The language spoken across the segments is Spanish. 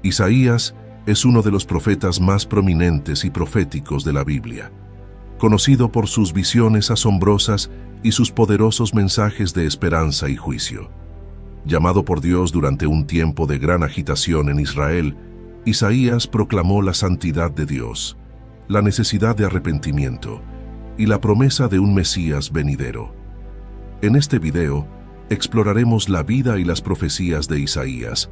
Isaías es uno de los profetas más prominentes y proféticos de la Biblia, conocido por sus visiones asombrosas y sus poderosos mensajes de esperanza y juicio. Llamado por Dios durante un tiempo de gran agitación en Israel, Isaías proclamó la santidad de Dios, la necesidad de arrepentimiento y la promesa de un Mesías venidero. En este video, exploraremos la vida y las profecías de Isaías,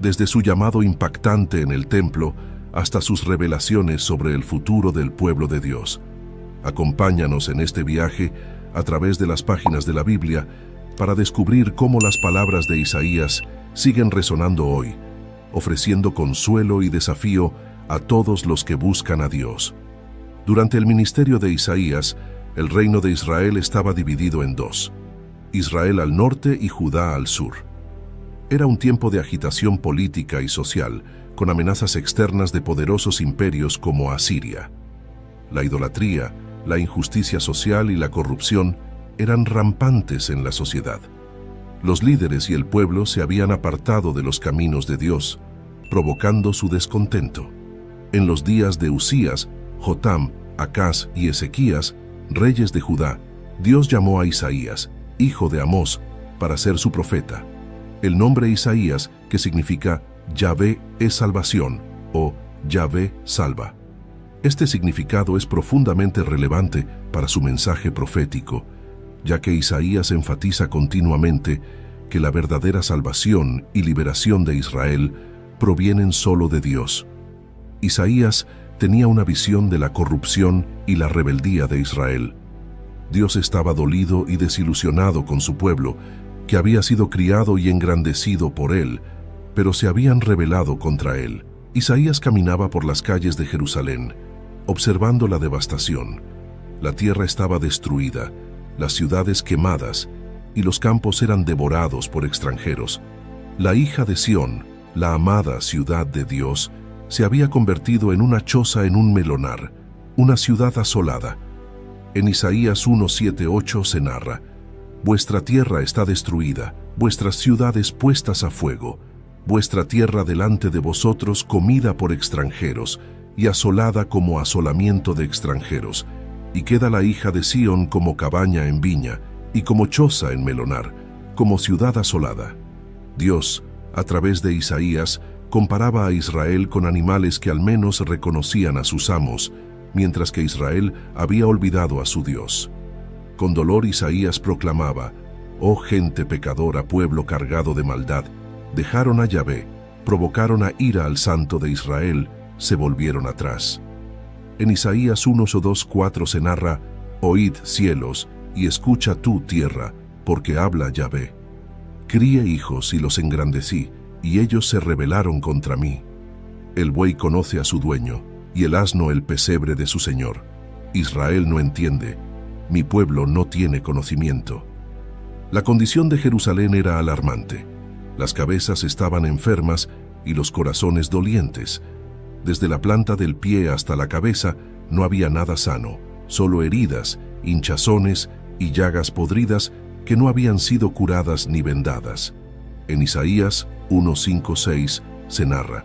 desde su llamado impactante en el templo hasta sus revelaciones sobre el futuro del pueblo de Dios. Acompáñanos en este viaje a través de las páginas de la Biblia para descubrir cómo las palabras de Isaías siguen resonando hoy, ofreciendo consuelo y desafío a todos los que buscan a Dios. Durante el ministerio de Isaías, el reino de Israel estaba dividido en dos: Israel al norte y Judá al sur. Era un tiempo de agitación política y social, con amenazas externas de poderosos imperios como Asiria. La idolatría, la injusticia social y la corrupción eran rampantes en la sociedad. Los líderes y el pueblo se habían apartado de los caminos de Dios, provocando su descontento. En los días de Usías, Jotam, Acaz y Ezequías, reyes de Judá, Dios llamó a Isaías, hijo de Amós, para ser su profeta. El nombre Isaías, que significa Yahvé es salvación o Yahvé salva. Este significado es profundamente relevante para su mensaje profético, ya que Isaías enfatiza continuamente que la verdadera salvación y liberación de Israel provienen solo de Dios. Isaías tenía una visión de la corrupción y la rebeldía de Israel. Dios estaba dolido y desilusionado con su pueblo, que había sido criado y engrandecido por él, pero se habían rebelado contra él. Isaías caminaba por las calles de Jerusalén, observando la devastación. La tierra estaba destruida, las ciudades quemadas, y los campos eran devorados por extranjeros. La hija de Sión, la amada ciudad de Dios, se había convertido en una choza en un melonar, una ciudad asolada. En Isaías 1:7-8 se narra: vuestra tierra está destruida, vuestras ciudades puestas a fuego, vuestra tierra delante de vosotros comida por extranjeros y asolada como asolamiento de extranjeros, y queda la hija de Sión como cabaña en viña y como choza en melonar, como ciudad asolada. Dios, a través de Isaías, comparaba a Israel con animales que al menos reconocían a sus amos, mientras que Israel había olvidado a su Dios. Con dolor Isaías proclamaba: «Oh gente pecadora, pueblo cargado de maldad, dejaron a Yahvé, provocaron a ira al Santo de Israel, se volvieron atrás». En Isaías 1:2-4 se narra: «Oíd cielos, y escucha tú tierra, porque habla Yahvé. Crié hijos y los engrandecí, y ellos se rebelaron contra mí. El buey conoce a su dueño, y el asno el pesebre de su señor. Israel no entiende, mi pueblo no tiene conocimiento». La condición de Jerusalén era alarmante. Las cabezas estaban enfermas y los corazones dolientes. Desde la planta del pie hasta la cabeza no había nada sano, solo heridas, hinchazones y llagas podridas que no habían sido curadas ni vendadas. En Isaías 1:5-6 se narra: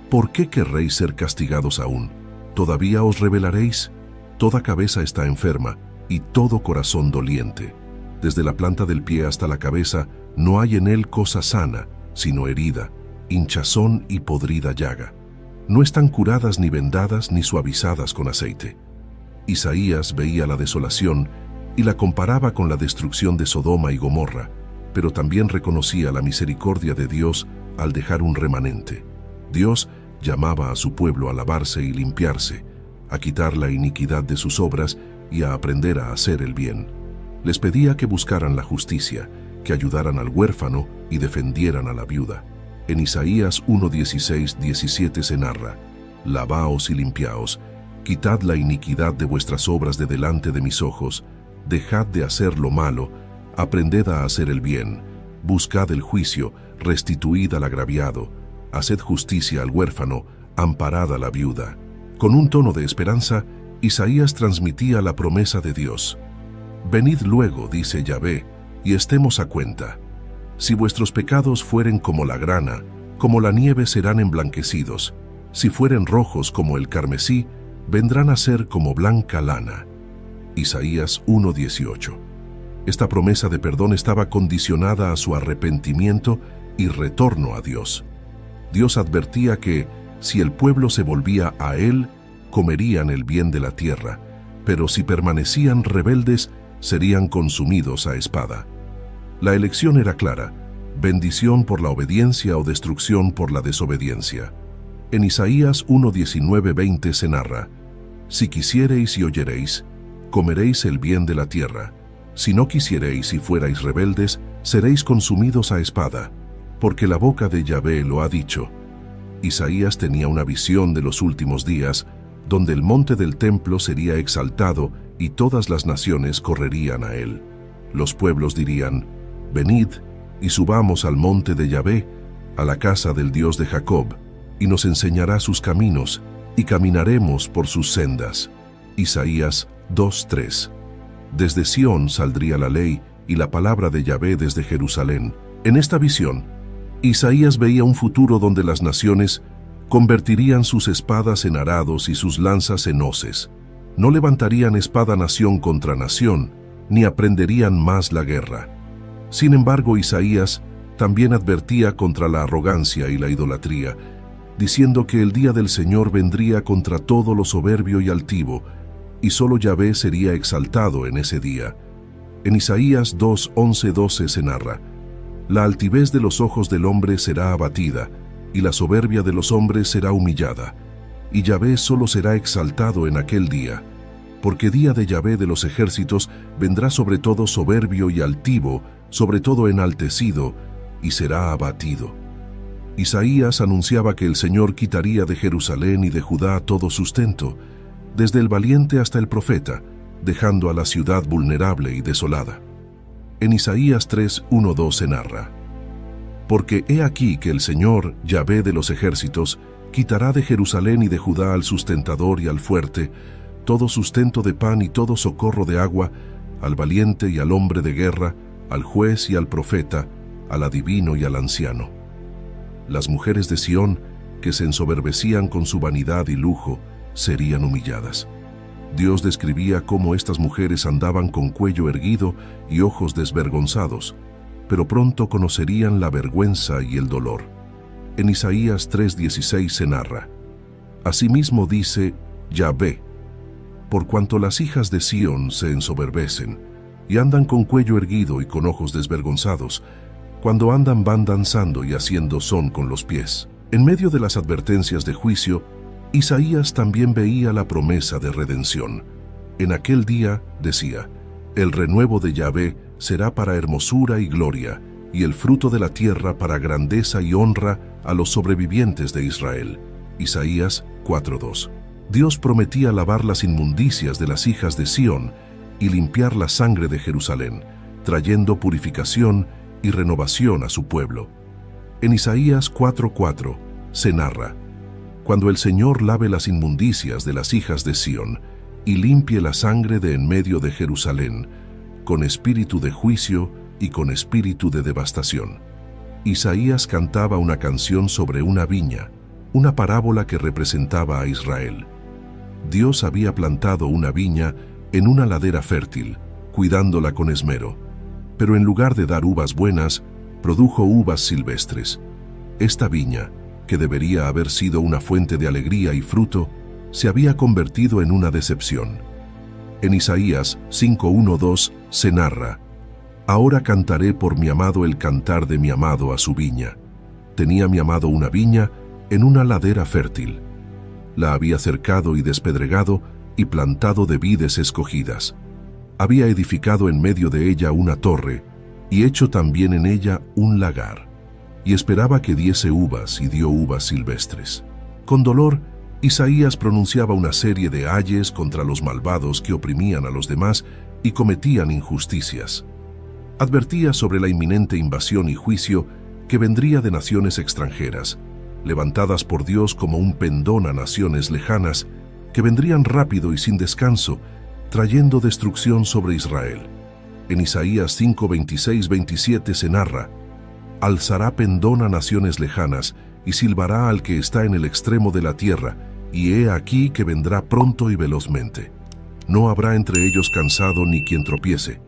«¿Por qué querréis ser castigados aún? ¿Todavía os rebelaréis? Toda cabeza está enferma y todo corazón doliente. Desde la planta del pie hasta la cabeza no hay en él cosa sana, sino herida, hinchazón y podrida llaga. No están curadas ni vendadas ni suavizadas con aceite». Isaías veía la desolación y la comparaba con la destrucción de Sodoma y Gomorra, pero también reconocía la misericordia de Dios al dejar un remanente. Dios llamaba a su pueblo a lavarse y limpiarse, a quitar la iniquidad de sus obras y a aprender a hacer el bien. Les pedía que buscaran la justicia, que ayudaran al huérfano y defendieran a la viuda. En Isaías 1:16-17 se narra: «Lavaos y limpiaos, quitad la iniquidad de vuestras obras de delante de mis ojos, dejad de hacer lo malo, aprended a hacer el bien, buscad el juicio, restituid al agraviado, haced justicia al huérfano, amparad a la viuda». Con un tono de esperanza, Isaías transmitía la promesa de Dios. «Venid luego, dice Yahvé, y estemos a cuenta. Si vuestros pecados fueren como la grana, como la nieve serán emblanquecidos, si fueren rojos como el carmesí, vendrán a ser como blanca lana. Isaías 1:18. Esta promesa de perdón estaba condicionada a su arrepentimiento y retorno a Dios. Dios advertía que, si el pueblo se volvía a Él, comerían el bien de la tierra, pero si permanecían rebeldes, serían consumidos a espada. La elección era clara: bendición por la obediencia o destrucción por la desobediencia. En Isaías 1:19-20 se narra: si quisiereis y oyereis, comeréis el bien de la tierra. Si no quisiereis y fuerais rebeldes, seréis consumidos a espada, porque la boca de Yahvé lo ha dicho. Isaías tenía una visión de los últimos días, donde el monte del templo sería exaltado y todas las naciones correrían a él. Los pueblos dirían: venid y subamos al monte de Yahvé, a la casa del Dios de Jacob, y nos enseñará sus caminos, y caminaremos por sus sendas. Isaías 2:3. Desde Sión saldría la ley y la palabra de Yahvé desde Jerusalén. En esta visión, Isaías veía un futuro donde las naciones convertirían sus espadas en arados y sus lanzas en hoces. No levantarían espada nación contra nación, ni aprenderían más la guerra. Sin embargo, Isaías también advertía contra la arrogancia y la idolatría, diciendo que el día del Señor vendría contra todo lo soberbio y altivo, y solo Yahvé sería exaltado en ese día. En Isaías 2:11-12 se narra: la altivez de los ojos del hombre será abatida, y la soberbia de los hombres será humillada, y Yahvé solo será exaltado en aquel día, porque día de Yahvé de los ejércitos vendrá sobre todo soberbio y altivo, sobre todo enaltecido, y será abatido. Isaías anunciaba que el Señor quitaría de Jerusalén y de Judá todo sustento, desde el valiente hasta el profeta, dejando a la ciudad vulnerable y desolada. En Isaías 3:1-2 se narra: porque he aquí que el Señor, Yahvé de los ejércitos, quitará de Jerusalén y de Judá al sustentador y al fuerte, todo sustento de pan y todo socorro de agua, al valiente y al hombre de guerra, al juez y al profeta, al adivino y al anciano. Las mujeres de Sión, que se ensoberbecían con su vanidad y lujo, serían humilladas. Dios describía cómo estas mujeres andaban con cuello erguido y ojos desvergonzados, pero pronto conocerían la vergüenza y el dolor. En Isaías 3:16 se narra: asimismo dice Yahvé, por cuanto las hijas de Sión se ensoberbecen, y andan con cuello erguido y con ojos desvergonzados, cuando andan van danzando y haciendo son con los pies. En medio de las advertencias de juicio, Isaías también veía la promesa de redención. En aquel día, decía, el renuevo de Yahvé será para hermosura y gloria, y el fruto de la tierra para grandeza y honra a los sobrevivientes de Israel. Isaías 4:2. Dios prometía lavar las inmundicias de las hijas de Sión y limpiar la sangre de Jerusalén, trayendo purificación y renovación a su pueblo. En Isaías 4:4 se narra: cuando el Señor lave las inmundicias de las hijas de Sión y limpie la sangre de en medio de Jerusalén, con espíritu de juicio y con espíritu de devastación. Isaías cantaba una canción sobre una viña, una parábola que representaba a Israel. Dios había plantado una viña en una ladera fértil, cuidándola con esmero, pero en lugar de dar uvas buenas, produjo uvas silvestres. Esta viña, que debería haber sido una fuente de alegría y fruto, se había convertido en una decepción. En Isaías 5:1-2 se narra: ahora cantaré por mi amado el cantar de mi amado a su viña. Tenía mi amado una viña en una ladera fértil. La había cercado y despedregado y plantado de vides escogidas. Había edificado en medio de ella una torre y hecho también en ella un lagar. Y esperaba que diese uvas, y dio uvas silvestres. Con dolor, Isaías pronunciaba una serie de ayes contra los malvados que oprimían a los demás y cometían injusticias. Advertía sobre la inminente invasión y juicio que vendría de naciones extranjeras, levantadas por Dios como un pendón a naciones lejanas, que vendrían rápido y sin descanso, trayendo destrucción sobre Israel. En Isaías 5:26-27 se narra: alzará pendón a naciones lejanas y silbará al que está en el extremo de la tierra, y he aquí que vendrá pronto y velozmente. No habrá entre ellos cansado ni quien tropiece,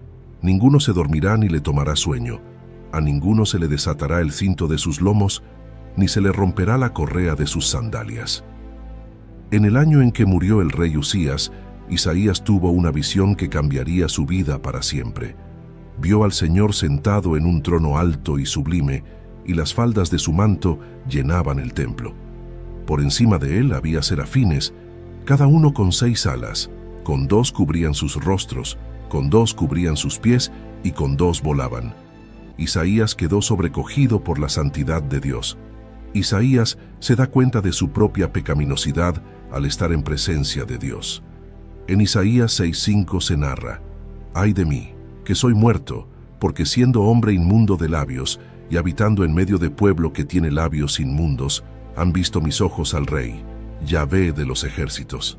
ninguno se dormirá ni le tomará sueño, a ninguno se le desatará el cinto de sus lomos, ni se le romperá la correa de sus sandalias. En el año en que murió el rey Usías, Isaías tuvo una visión que cambiaría su vida para siempre. Vio al Señor sentado en un trono alto y sublime, y las faldas de su manto llenaban el templo. Por encima de él había serafines, cada uno con 6 alas, con 2 cubrían sus rostros, con 2 cubrían sus pies y con 2 volaban. Isaías quedó sobrecogido por la santidad de Dios. Isaías se da cuenta de su propia pecaminosidad al estar en presencia de Dios. En Isaías 6:5 se narra: «Ay de mí, que soy muerto, porque siendo hombre inmundo de labios y habitando en medio de pueblo que tiene labios inmundos, han visto mis ojos al Rey, Yahvé de los ejércitos».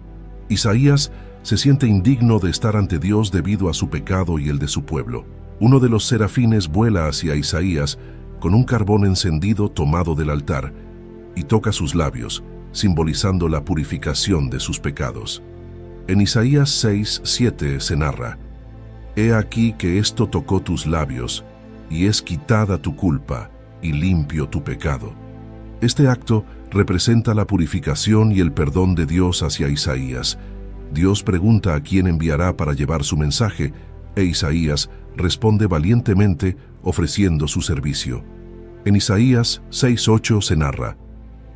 Isaías se siente indigno de estar ante Dios debido a su pecado y el de su pueblo. Uno de los serafines vuela hacia Isaías con un carbón encendido tomado del altar y toca sus labios, simbolizando la purificación de sus pecados. En Isaías 6:7 se narra: «He aquí que esto tocó tus labios, y es quitada tu culpa, y limpio tu pecado». Este acto representa la purificación y el perdón de Dios hacia Isaías. Dios pregunta a quién enviará para llevar su mensaje, e Isaías responde valientemente ofreciendo su servicio. En Isaías 6:8 se narra: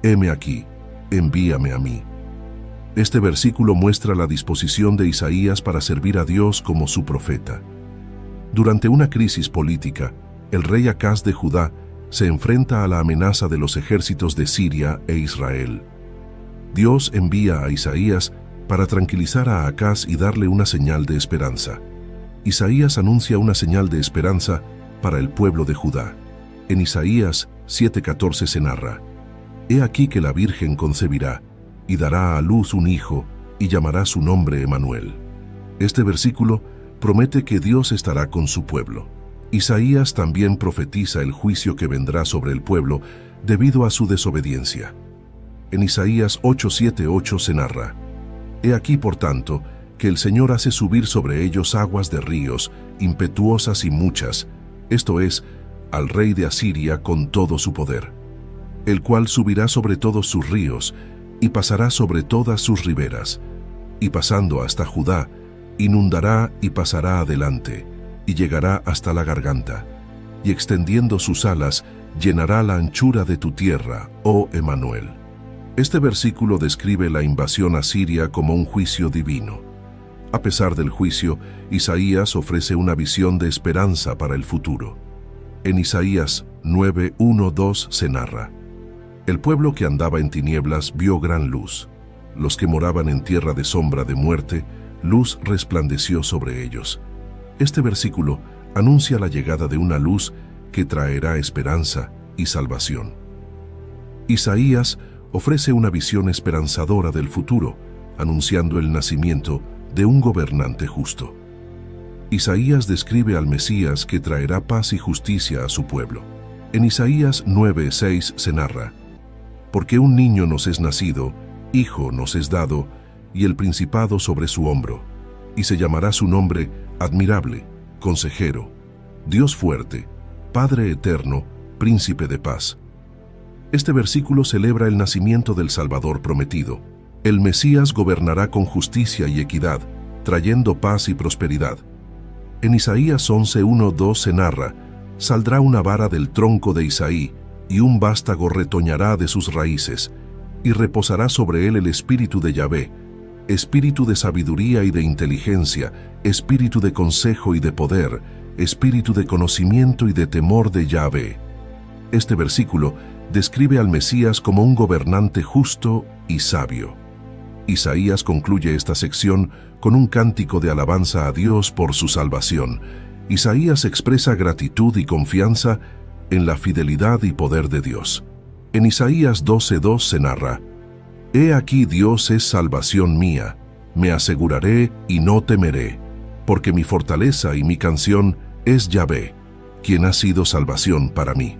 «Heme aquí, envíame a mí». Este versículo muestra la disposición de Isaías para servir a Dios como su profeta. Durante una crisis política, el rey Acaz de Judá se enfrenta a la amenaza de los ejércitos de Siria e Israel. Dios envía a Isaías para tranquilizar a Acaz y darle una señal de esperanza. Isaías anuncia una señal de esperanza para el pueblo de Judá. En Isaías 7:14 se narra: «He aquí que la Virgen concebirá, y dará a luz un hijo, y llamará su nombre Emanuel». Este versículo promete que Dios estará con su pueblo. Isaías también profetiza el juicio que vendrá sobre el pueblo debido a su desobediencia. En Isaías 8:7-8 se narra: «He aquí, por tanto, que el Señor hace subir sobre ellos aguas de ríos, impetuosas y muchas, esto es, al rey de Asiria con todo su poder, el cual subirá sobre todos sus ríos, y pasará sobre todas sus riberas, y pasando hasta Judá, inundará y pasará adelante, y llegará hasta la garganta, y extendiendo sus alas, llenará la anchura de tu tierra, oh Emanuel». Este versículo describe la invasión asiria como un juicio divino. A pesar del juicio, Isaías ofrece una visión de esperanza para el futuro. En Isaías 9:1-2 se narra: «El pueblo que andaba en tinieblas vio gran luz. Los que moraban en tierra de sombra de muerte, luz resplandeció sobre ellos». Este versículo anuncia la llegada de una luz que traerá esperanza y salvación. Isaías ofrece una visión esperanzadora del futuro, anunciando el nacimiento de un gobernante justo. Isaías describe al Mesías que traerá paz y justicia a su pueblo. En Isaías 9:6 se narra: «Porque un niño nos es nacido, hijo nos es dado, y el principado sobre su hombro, y se llamará su nombre Admirable, Consejero, Dios fuerte, Padre eterno, Príncipe de paz». Este versículo celebra el nacimiento del Salvador prometido. El Mesías gobernará con justicia y equidad, trayendo paz y prosperidad. En Isaías 11:1-2 se narra: «Saldrá una vara del tronco de Isaí, y un vástago retoñará de sus raíces, y reposará sobre él el espíritu de Yahvé, espíritu de sabiduría y de inteligencia, espíritu de consejo y de poder, espíritu de conocimiento y de temor de Yahvé». Este versículo describe al Mesías como un gobernante justo y sabio. Isaías concluye esta sección con un cántico de alabanza a Dios por su salvación. Isaías expresa gratitud y confianza en la fidelidad y poder de Dios. En Isaías 12:2 se narra: «He aquí Dios es salvación mía, me aseguraré y no temeré, porque mi fortaleza y mi canción es Yahvé, quien ha sido salvación para mí».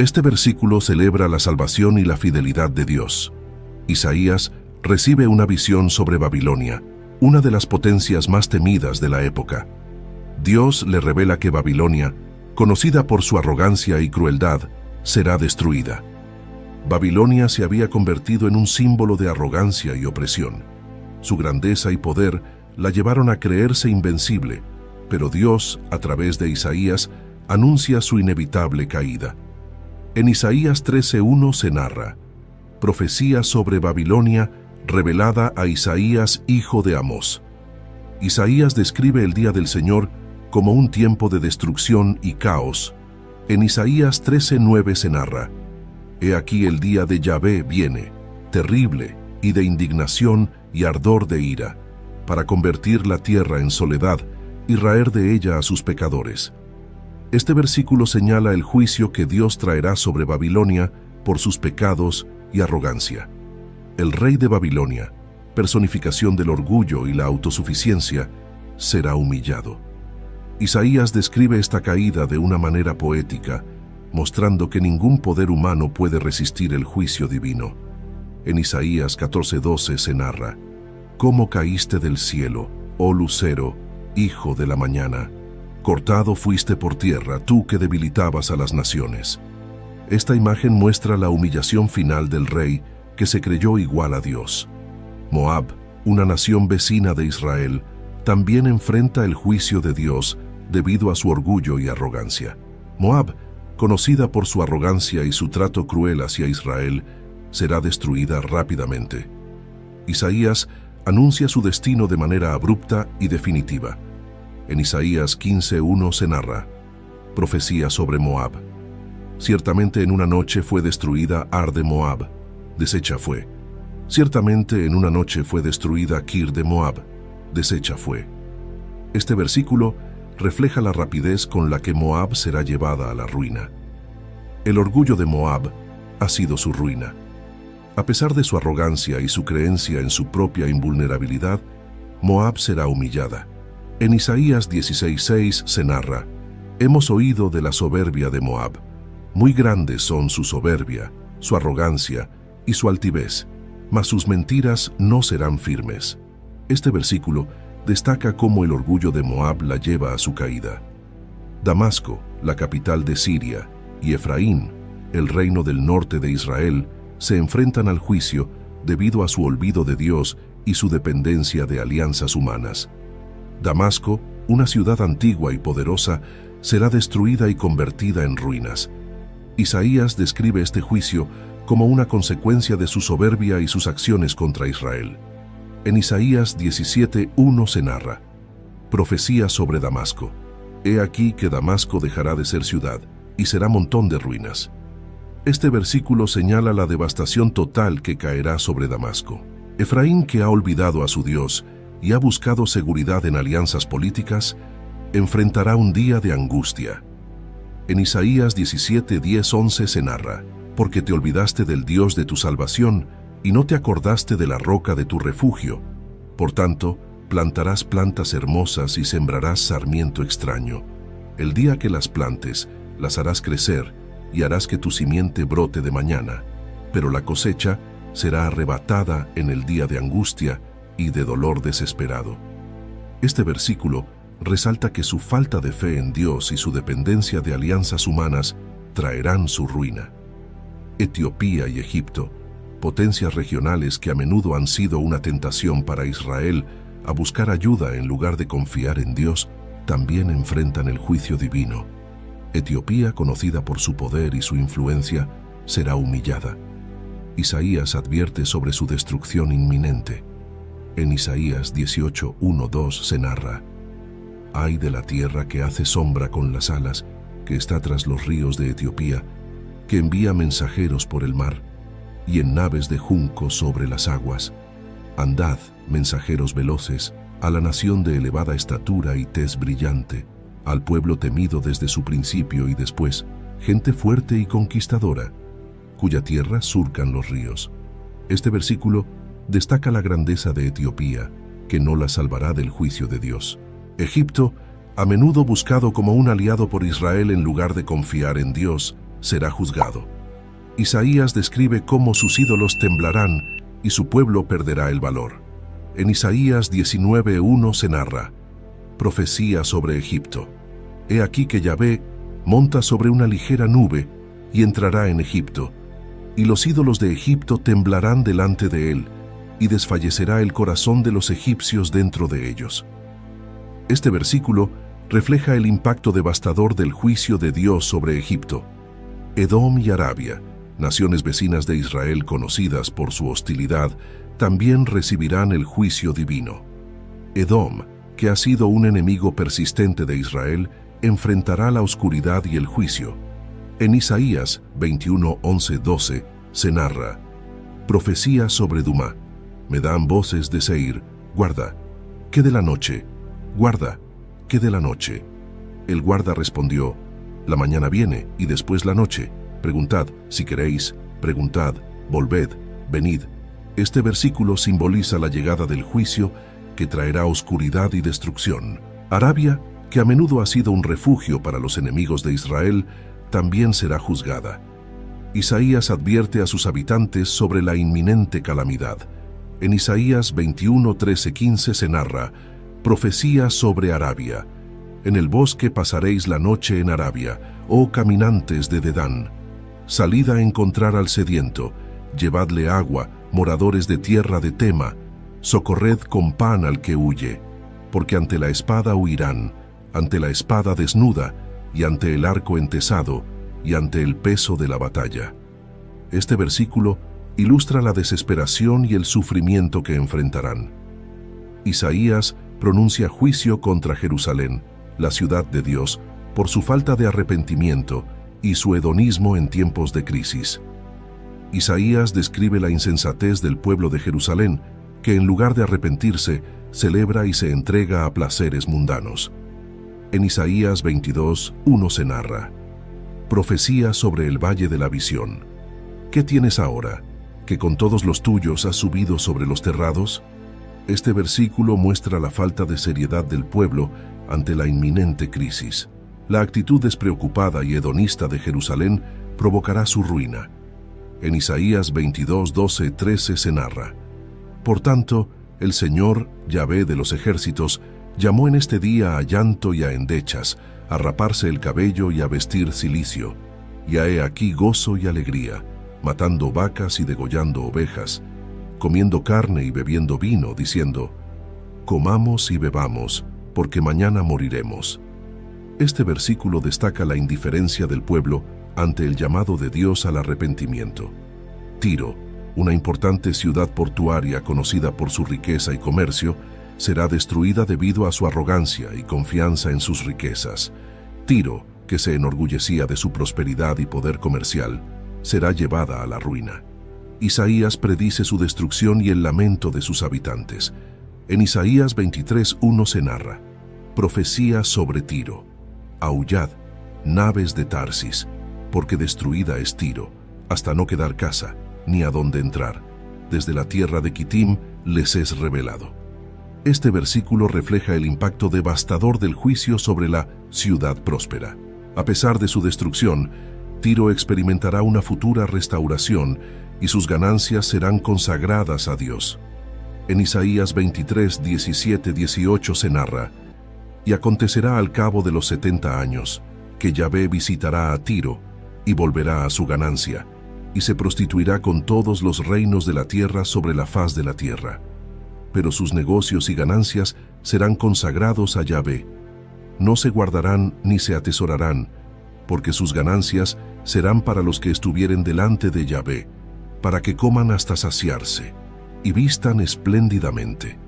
Este versículo celebra la salvación y la fidelidad de Dios. Isaías recibe una visión sobre Babilonia, una de las potencias más temidas de la época. Dios le revela que Babilonia, conocida por su arrogancia y crueldad, será destruida. Babilonia se había convertido en un símbolo de arrogancia y opresión. Su grandeza y poder la llevaron a creerse invencible, pero Dios, a través de Isaías, anuncia su inevitable caída. En Isaías 13:1 se narra: profecía sobre Babilonia revelada a Isaías, hijo de Amós. Isaías describe el día del Señor como un tiempo de destrucción y caos. En Isaías 13:9 se narra: he aquí el día de Yahvé viene, terrible y de indignación y ardor de ira, para convertir la tierra en soledad y raer de ella a sus pecadores. Este versículo señala el juicio que Dios traerá sobre Babilonia por sus pecados y arrogancia. El rey de Babilonia, personificación del orgullo y la autosuficiencia, será humillado. Isaías describe esta caída de una manera poética, mostrando que ningún poder humano puede resistir el juicio divino. En Isaías 14:12 se narra: ¿cómo caíste del cielo, oh lucero, hijo de la mañana? Cortado fuiste por tierra, tú que debilitabas a las naciones. Esta imagen muestra la humillación final del rey que se creyó igual a Dios. Moab, una nación vecina de Israel, también enfrenta el juicio de Dios debido a su orgullo y arrogancia. Moab, conocida por su arrogancia y su trato cruel hacia Israel, será destruida rápidamente. Isaías anuncia su destino de manera abrupta y definitiva. En Isaías 15:1 se narra: profecía sobre Moab. Ciertamente en una noche fue destruida Ar de Moab, deshecha fue. Ciertamente en una noche fue destruida Kir de Moab, deshecha fue. Este versículo refleja la rapidez con la que Moab será llevada a la ruina. El orgullo de Moab ha sido su ruina. A pesar de su arrogancia y su creencia en su propia invulnerabilidad, Moab será humillada. En Isaías 16:6 se narra: hemos oído de la soberbia de Moab. Muy grandes son su soberbia, su arrogancia y su altivez, mas sus mentiras no serán firmes. Este versículo destaca cómo el orgullo de Moab la lleva a su caída. Damasco, la capital de Siria, y Efraín, el reino del norte de Israel, se enfrentan al juicio debido a su olvido de Dios y su dependencia de alianzas humanas. Damasco, una ciudad antigua y poderosa, será destruida y convertida en ruinas. Isaías describe este juicio como una consecuencia de su soberbia y sus acciones contra Israel. En Isaías 17:1 se narra: profecía sobre Damasco. He aquí que Damasco dejará de ser ciudad y será montón de ruinas. Este versículo señala la devastación total que caerá sobre Damasco. Efraín, que ha olvidado a su Dios y ha buscado seguridad en alianzas políticas, enfrentará un día de angustia. En Isaías 17:10-11 se narra: porque te olvidaste del Dios de tu salvación y no te acordaste de la roca de tu refugio. Por tanto, plantarás plantas hermosas y sembrarás sarmiento extraño. El día que las plantes, las harás crecer y harás que tu simiente brote de mañana, pero la cosecha será arrebatada en el día de angustia y de dolor desesperado. Este versículo resalta que su falta de fe en Dios y su dependencia de alianzas humanas traerán su ruina. Etiopía y Egipto, potencias regionales que a menudo han sido una tentación para Israel a buscar ayuda en lugar de confiar en Dios, también enfrentan el juicio divino. Etiopía, conocida por su poder y su influencia, será humillada. Isaías advierte sobre su destrucción inminente. En Isaías 18:1-2 se narra: ay de la tierra que hace sombra con las alas, que está tras los ríos de Etiopía, que envía mensajeros por el mar, y en naves de junco sobre las aguas. Andad, mensajeros veloces, a la nación de elevada estatura y tez brillante, al pueblo temido desde su principio y después, gente fuerte y conquistadora, cuya tierra surcan los ríos. Este versículo destaca la grandeza de Etiopía, que no la salvará del juicio de Dios. Egipto, a menudo buscado como un aliado por Israel en lugar de confiar en Dios, será juzgado. Isaías describe cómo sus ídolos temblarán y su pueblo perderá el valor. En Isaías 19:1 se narra: profecía sobre Egipto. He aquí que Yahvé monta sobre una ligera nube y entrará en Egipto, y los ídolos de Egipto temblarán delante de él, y desfallecerá el corazón de los egipcios dentro de ellos. Este versículo refleja el impacto devastador del juicio de Dios sobre Egipto. Edom y Arabia, naciones vecinas de Israel conocidas por su hostilidad, también recibirán el juicio divino. Edom, que ha sido un enemigo persistente de Israel, enfrentará la oscuridad y el juicio. En Isaías 21:11-12 se narra: profecía sobre Dumá. Me dan voces de Seir: guarda, ¿qué de la noche? Guarda, ¿qué de la noche? El guarda respondió: la mañana viene y después la noche. Preguntad, si queréis, preguntad, volved, venid. Este versículo simboliza la llegada del juicio que traerá oscuridad y destrucción. Arabia, que a menudo ha sido un refugio para los enemigos de Israel, también será juzgada. Isaías advierte a sus habitantes sobre la inminente calamidad. En Isaías 21:13-15 se narra: profecía sobre Arabia. En el bosque pasaréis la noche en Arabia, oh caminantes de Dedán. Salid a encontrar al sediento, llevadle agua, moradores de tierra de Tema, socorred con pan al que huye, porque ante la espada huirán, ante la espada desnuda, y ante el arco entesado, y ante el peso de la batalla. Este versículo ilustra la desesperación y el sufrimiento que enfrentarán. Isaías pronuncia juicio contra Jerusalén, la ciudad de Dios, por su falta de arrepentimiento y su hedonismo en tiempos de crisis. Isaías describe la insensatez del pueblo de Jerusalén, que en lugar de arrepentirse, celebra y se entrega a placeres mundanos. En Isaías 22:1 se narra: profecía sobre el valle de la visión. ¿Qué tienes ahora, que con todos los tuyos has subido sobre los terrados? Este versículo muestra la falta de seriedad del pueblo ante la inminente crisis. La actitud despreocupada y hedonista de Jerusalén provocará su ruina. En Isaías 22:12-13 se narra: por tanto, el Señor, Yahvé de los ejércitos, llamó en este día a llanto y a endechas, a raparse el cabello y a vestir cilicio. Y he aquí gozo y alegría, matando vacas y degollando ovejas, comiendo carne y bebiendo vino, diciendo: comamos y bebamos, porque mañana moriremos. Este versículo destaca la indiferencia del pueblo ante el llamado de Dios al arrepentimiento. Tiro, una importante ciudad portuaria conocida por su riqueza y comercio, será destruida debido a su arrogancia y confianza en sus riquezas. Tiro, que se enorgullecía de su prosperidad y poder comercial, será llevada a la ruina. Isaías predice su destrucción y el lamento de sus habitantes. En Isaías 23:1 se narra: profecía sobre Tiro. Aullad, naves de Tarsis, porque destruida es Tiro, hasta no quedar casa, ni a dónde entrar. Desde la tierra de Quitim les es revelado. Este versículo refleja el impacto devastador del juicio sobre la ciudad próspera. A pesar de su destrucción, Tiro experimentará una futura restauración y sus ganancias serán consagradas a Dios. En Isaías 23:17-18 se narra: y acontecerá al cabo de los 70 años, que Yahvé visitará a Tiro y volverá a su ganancia, y se prostituirá con todos los reinos de la tierra sobre la faz de la tierra. Pero sus negocios y ganancias serán consagrados a Yahvé. No se guardarán ni se atesorarán, porque sus ganancias serán para los que estuvieren delante de Yahvé, para que coman hasta saciarse y vistan espléndidamente.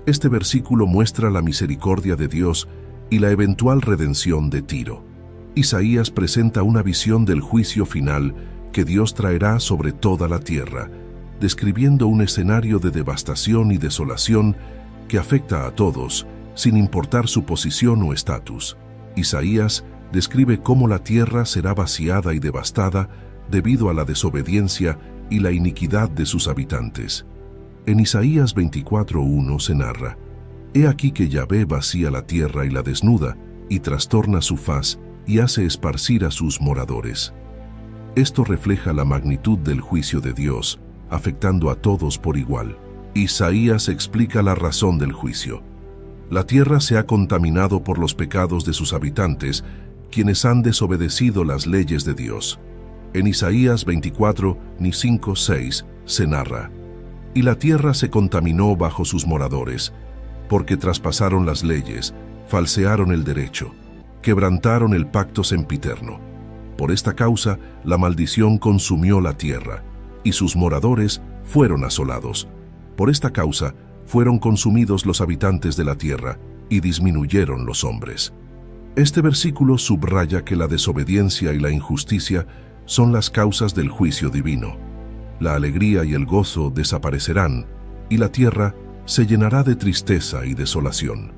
Este versículo muestra la misericordia de Dios y la eventual redención de Tiro. Isaías presenta una visión del juicio final que Dios traerá sobre toda la tierra, describiendo un escenario de devastación y desolación que afecta a todos, sin importar su posición o estatus. Isaías describe cómo la tierra será vaciada y devastada debido a la desobediencia y la iniquidad de sus habitantes. En Isaías 24:1 se narra: he aquí que Yahvé vacía la tierra y la desnuda, y trastorna su faz, y hace esparcir a sus moradores. Esto refleja la magnitud del juicio de Dios, afectando a todos por igual. Isaías explica la razón del juicio. La tierra se ha contaminado por los pecados de sus habitantes, quienes han desobedecido las leyes de Dios. En Isaías 24, ni 5, 6, se narra: y la tierra se contaminó bajo sus moradores, porque traspasaron las leyes, falsearon el derecho, quebrantaron el pacto sempiterno. Por esta causa, la maldición consumió la tierra, y sus moradores fueron asolados. Por esta causa, fueron consumidos los habitantes de la tierra, y disminuyeron los hombres. Este versículo subraya que la desobediencia y la injusticia son las causas del juicio divino. La alegría y el gozo desaparecerán, y la tierra se llenará de tristeza y desolación.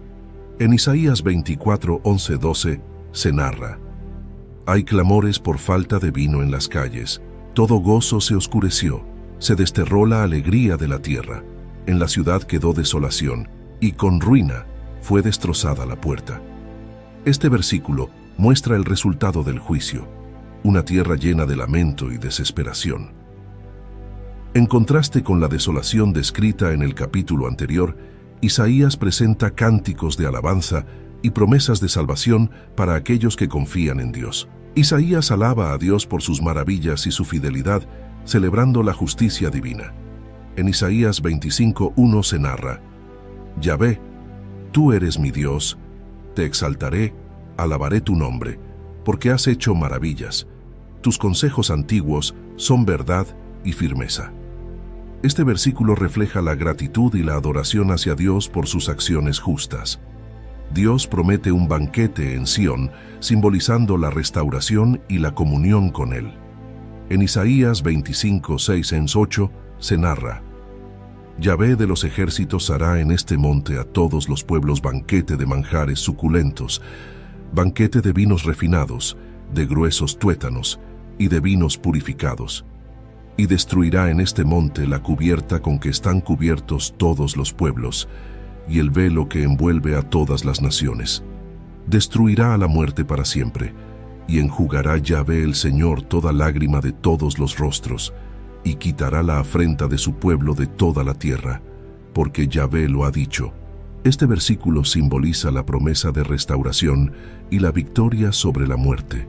En Isaías 24, 11, 12 se narra: hay clamores por falta de vino en las calles, todo gozo se oscureció, se desterró la alegría de la tierra, en la ciudad quedó desolación, y con ruina fue destrozada la puerta. Este versículo muestra el resultado del juicio, una tierra llena de lamento y desesperación. En contraste con la desolación descrita en el capítulo anterior, Isaías presenta cánticos de alabanza y promesas de salvación para aquellos que confían en Dios. Isaías alaba a Dios por sus maravillas y su fidelidad, celebrando la justicia divina. En Isaías 25:1 se narra: Yahvé, tú eres mi Dios, te exaltaré, alabaré tu nombre, porque has hecho maravillas. Tus consejos antiguos son verdad y firmeza. Este versículo refleja la gratitud y la adoración hacia Dios por sus acciones justas. Dios promete un banquete en Sión, simbolizando la restauración y la comunión con Él. En Isaías 25, 6 en 8 se narra: Yahvé de los ejércitos hará en este monte a todos los pueblos banquete de manjares suculentos, banquete de vinos refinados, de gruesos tuétanos y de vinos purificados. Y destruirá en este monte la cubierta con que están cubiertos todos los pueblos, y el velo que envuelve a todas las naciones. Destruirá a la muerte para siempre, y enjugará Yahvé el Señor toda lágrima de todos los rostros, y quitará la afrenta de su pueblo de toda la tierra, porque Yahvé lo ha dicho. Este versículo simboliza la promesa de restauración y la victoria sobre la muerte.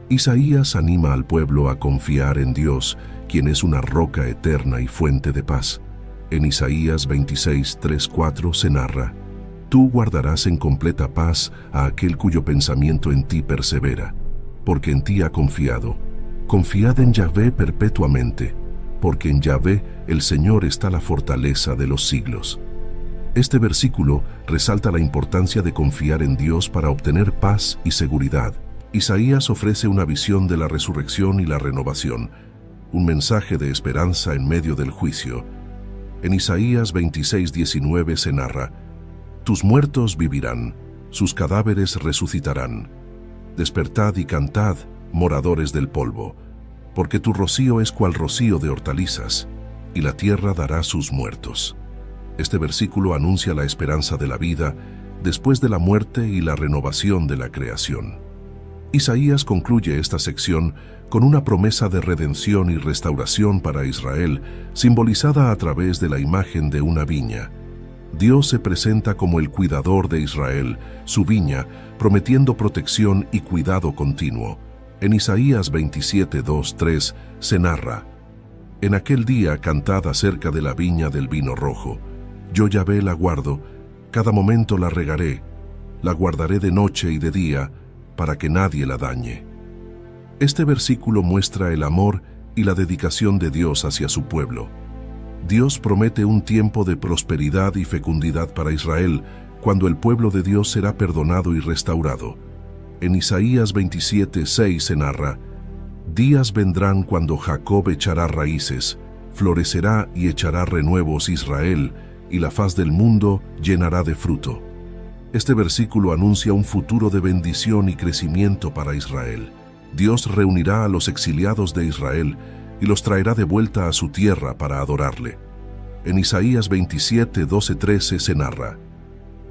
Isaías anima al pueblo a confiar en Dios, quien es una roca eterna y fuente de paz. En Isaías 26, 3, 4 se narra: Tú guardarás en completa paz a aquel cuyo pensamiento en ti persevera, porque en ti ha confiado. Confiad en Yahvé perpetuamente, porque en Yahvé el Señor está la fortaleza de los siglos. Este versículo resalta la importancia de confiar en Dios para obtener paz y seguridad. Isaías ofrece una visión de la resurrección y la renovación, un mensaje de esperanza en medio del juicio. En Isaías 26, 19 se narra: Tus muertos vivirán, sus cadáveres resucitarán. Despertad y cantad, moradores del polvo, porque tu rocío es cual rocío de hortalizas, y la tierra dará sus muertos. Este versículo anuncia la esperanza de la vida después de la muerte y la renovación de la creación. Isaías concluye esta sección con una promesa de redención y restauración para Israel, simbolizada a través de la imagen de una viña. Dios se presenta como el cuidador de Israel, su viña, prometiendo protección y cuidado continuo. En Isaías 27, 2, 3 se narra: En aquel día cantad acerca de la viña del vino rojo. Yo Yahvé la guardo, cada momento la regaré, la guardaré de noche y de día, para que nadie la dañe. Este versículo muestra el amor y la dedicación de Dios hacia su pueblo. Dios promete un tiempo de prosperidad y fecundidad para Israel, cuando el pueblo de Dios será perdonado y restaurado. En Isaías 27, 6 se narra: Días vendrán cuando Jacob echará raíces, florecerá y echará renuevos Israel, y la faz del mundo llenará de fruto. Este versículo anuncia un futuro de bendición y crecimiento para Israel. Dios reunirá a los exiliados de Israel y los traerá de vuelta a su tierra para adorarle. En Isaías 27, 12, 13 se narra: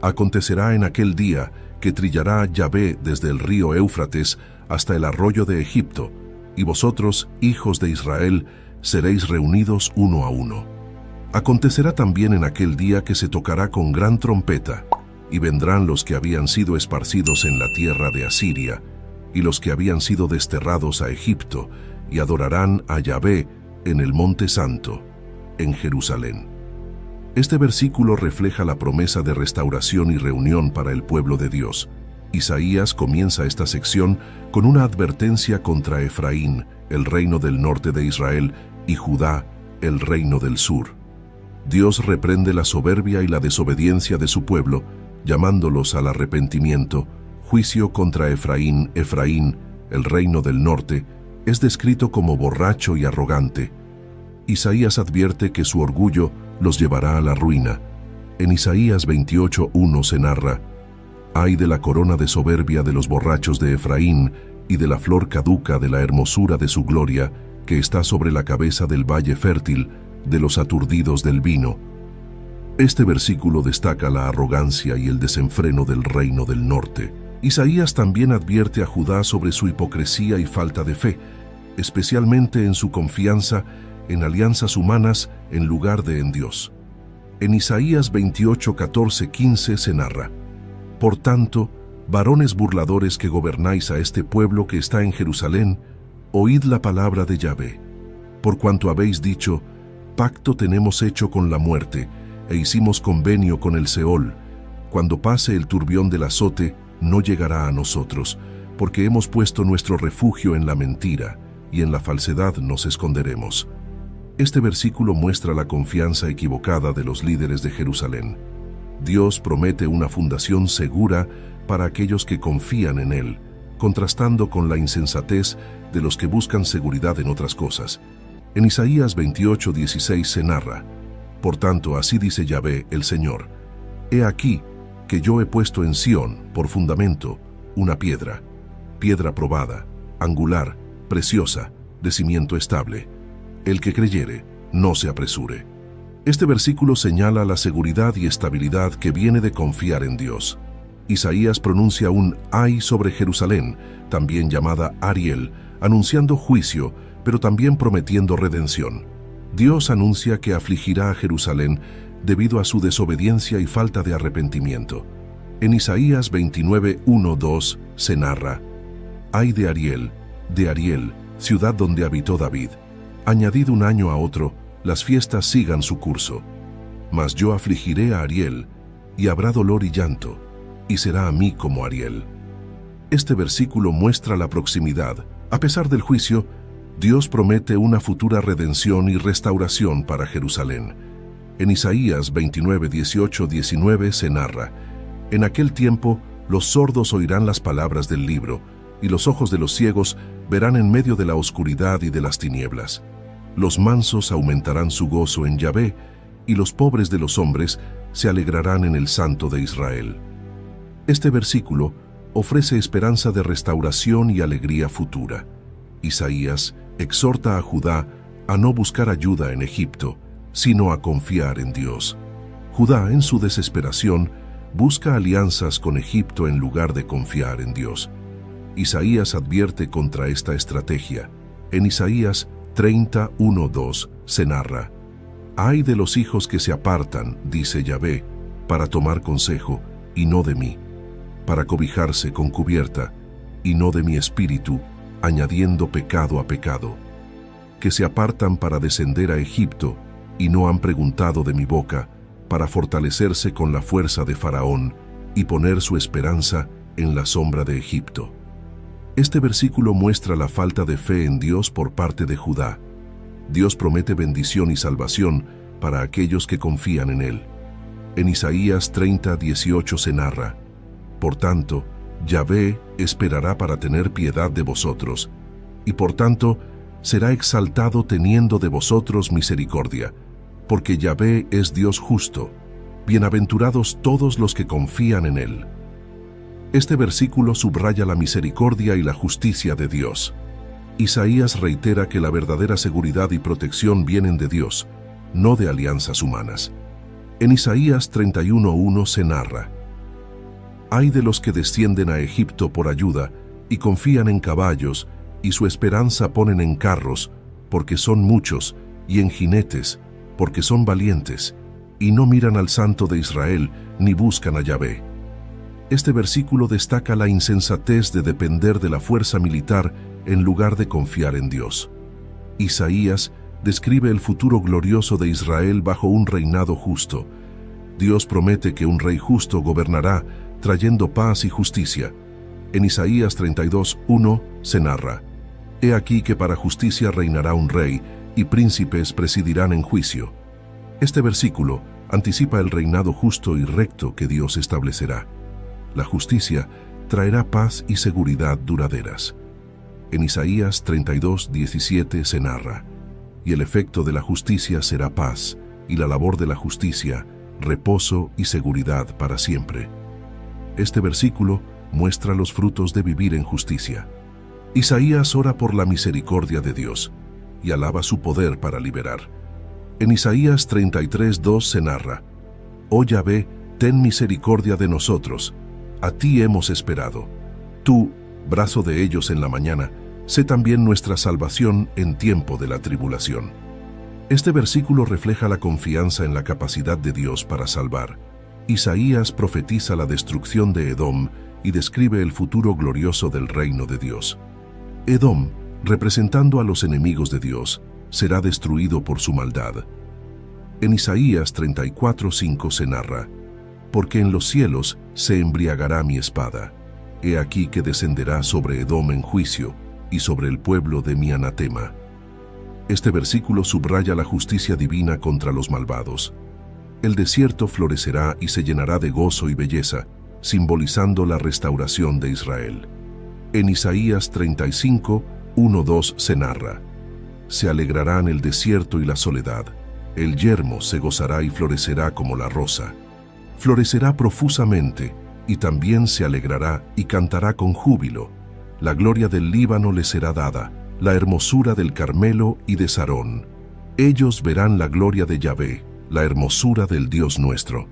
Acontecerá en aquel día que trillará Yahvé desde el río Éufrates hasta el arroyo de Egipto, y vosotros, hijos de Israel, seréis reunidos uno a uno. Acontecerá también en aquel día que se tocará con gran trompeta, y vendrán los que habían sido esparcidos en la tierra de Asiria, y los que habían sido desterrados a Egipto, y adorarán a Yahvé en el Monte Santo, en Jerusalén. Este versículo refleja la promesa de restauración y reunión para el pueblo de Dios. Isaías comienza esta sección con una advertencia contra Efraín, el reino del norte de Israel, y Judá, el reino del sur. Dios reprende la soberbia y la desobediencia de su pueblo, llamándolos al arrepentimiento. Juicio contra Efraín. Efraín, el reino del norte, es descrito como borracho y arrogante. Isaías advierte que su orgullo los llevará a la ruina. En Isaías 28:1 se narra: «Ay de la corona de soberbia de los borrachos de Efraín y de la flor caduca de la hermosura de su gloria, que está sobre la cabeza del valle fértil, de los aturdidos del vino». Este versículo destaca la arrogancia y el desenfreno del reino del norte. Isaías también advierte a Judá sobre su hipocresía y falta de fe, especialmente en su confianza en alianzas humanas en lugar de en Dios. En Isaías 28:14-15 se narra: «Por tanto, varones burladores que gobernáis a este pueblo que está en Jerusalén, oíd la palabra de Yahvé. Por cuanto habéis dicho: pacto tenemos hecho con la muerte, e hicimos convenio con el Seol. Cuando pase el turbión del azote, no llegará a nosotros, porque hemos puesto nuestro refugio en la mentira, y en la falsedad nos esconderemos». Este versículo muestra la confianza equivocada de los líderes de Jerusalén. Dios promete una fundación segura para aquellos que confían en Él, contrastando con la insensatez de los que buscan seguridad en otras cosas. En Isaías 28:16 se narra: «Por tanto, así dice Yahvé, el Señor: He aquí que yo he puesto en Sión, por fundamento, una piedra probada, angular, preciosa, de cimiento estable. El que creyere, no se apresure». Este versículo señala la seguridad y estabilidad que viene de confiar en Dios. Isaías pronuncia un ay sobre Jerusalén, también llamada Ariel, anunciando juicio, pero también prometiendo redención. Dios anuncia que afligirá a Jerusalén debido a su desobediencia y falta de arrepentimiento. En Isaías 29:1-2 se narra: «Ay de Ariel, ciudad donde habitó David. Añadid un año a otro, las fiestas sigan su curso. Mas yo afligiré a Ariel, y habrá dolor y llanto, y será a mí como Ariel». Este versículo muestra la proximidad. A pesar del juicio, Dios promete una futura redención y restauración para Jerusalén. En Isaías 29:18-19 se narra: «En aquel tiempo los sordos oirán las palabras del libro, y los ojos de los ciegos verán en medio de la oscuridad y de las tinieblas. Los mansos aumentarán su gozo en Yahvé, y los pobres de los hombres se alegrarán en el Santo de Israel». Este versículo ofrece esperanza de restauración y alegría futura. Isaías exhorta a Judá a no buscar ayuda en Egipto, sino a confiar en Dios. Judá, en su desesperación, busca alianzas con Egipto en lugar de confiar en Dios. Isaías advierte contra esta estrategia. En Isaías 30:1-2 se narra: «Ay de los hijos que se apartan, dice Yahvé, para tomar consejo, y no de mí, para cobijarse con cubierta, y no de mi espíritu, añadiendo pecado a pecado, que se apartan para descender a Egipto, y no han preguntado de mi boca, para fortalecerse con la fuerza de Faraón, y poner su esperanza en la sombra de Egipto». Este versículo muestra la falta de fe en Dios por parte de Judá. Dios promete bendición y salvación para aquellos que confían en Él. En Isaías 30:18 se narra: «Por tanto, Yahvé esperará para tener piedad de vosotros, y por tanto será exaltado teniendo de vosotros misericordia, porque Yahvé es Dios justo. Bienaventurados todos los que confían en Él». Este versículo subraya la misericordia y la justicia de Dios. Isaías reitera que la verdadera seguridad y protección vienen de Dios, no de alianzas humanas. En Isaías 31:1 se narra: «Ay de los que descienden a Egipto por ayuda y confían en caballos y su esperanza ponen en carros, porque son muchos, y en jinetes, porque son valientes, y no miran al Santo de Israel, ni buscan a Yahvé. Este versículo destaca la insensatez de depender de la fuerza militar en lugar de confiar en Dios. Isaías describe el futuro glorioso de Israel bajo un reinado justo. Dios promete que un rey justo gobernará, trayendo paz y justicia. En Isaías 32:1 se narra: He aquí que para justicia reinará un rey, y príncipes presidirán en juicio. Este versículo anticipa el reinado justo y recto que Dios establecerá. La justicia traerá paz y seguridad duraderas. En Isaías 32:17 se narra: Y el efecto de la justicia será paz, y la labor de la justicia, reposo y seguridad para siempre. Este versículo muestra los frutos de vivir en justicia. Isaías ora por la misericordia de Dios y alaba su poder para liberar. En Isaías 33:2 se narra: Oh Yahvé, ten misericordia de nosotros, a ti hemos esperado. Tú, brazo de ellos en la mañana, sé también nuestra salvación en tiempo de la tribulación. Este versículo refleja la confianza en la capacidad de Dios para salvar. Isaías profetiza la destrucción de Edom y describe el futuro glorioso del reino de Dios. Edom, representando a los enemigos de Dios, será destruido por su maldad. En Isaías 34:5 se narra: Porque en los cielos se embriagará mi espada. He aquí que descenderá sobre Edom en juicio, y sobre el pueblo de mi anatema. Este versículo subraya la justicia divina contra los malvados. El desierto florecerá y se llenará de gozo y belleza, simbolizando la restauración de Israel. En Isaías 35:1-2 se narra: Se alegrarán el desierto y la soledad, el yermo se gozará y florecerá como la rosa. Florecerá profusamente, y también se alegrará y cantará con júbilo. La gloria del Líbano le será dada, la hermosura del Carmelo y de Sarón. Ellos verán la gloria de Yahvé, la hermosura del Dios nuestro.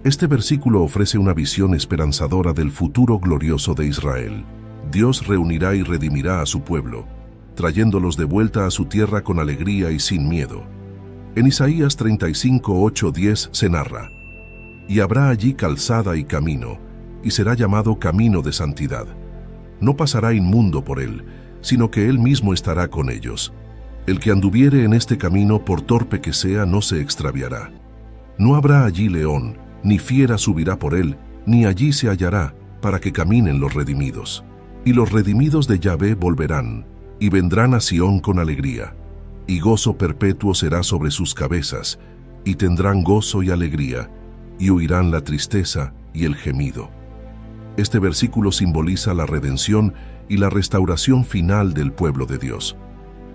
Este versículo ofrece una visión esperanzadora del futuro glorioso de Israel. Dios reunirá y redimirá a su pueblo, trayéndolos de vuelta a su tierra con alegría y sin miedo. En Isaías 35:8-10 se narra: Y habrá allí calzada y camino, y será llamado camino de santidad. No pasará inmundo por él, sino que él mismo estará con ellos. El que anduviere en este camino, por torpe que sea, no se extraviará. No habrá allí león, ni fiera subirá por él, ni allí se hallará, para que caminen los redimidos. Y los redimidos de Yahvé volverán, y vendrán a Sión con alegría. Y gozo perpetuo será sobre sus cabezas, y tendrán gozo y alegría, y huirán la tristeza y el gemido. Este versículo simboliza la redención y la restauración final del pueblo de Dios.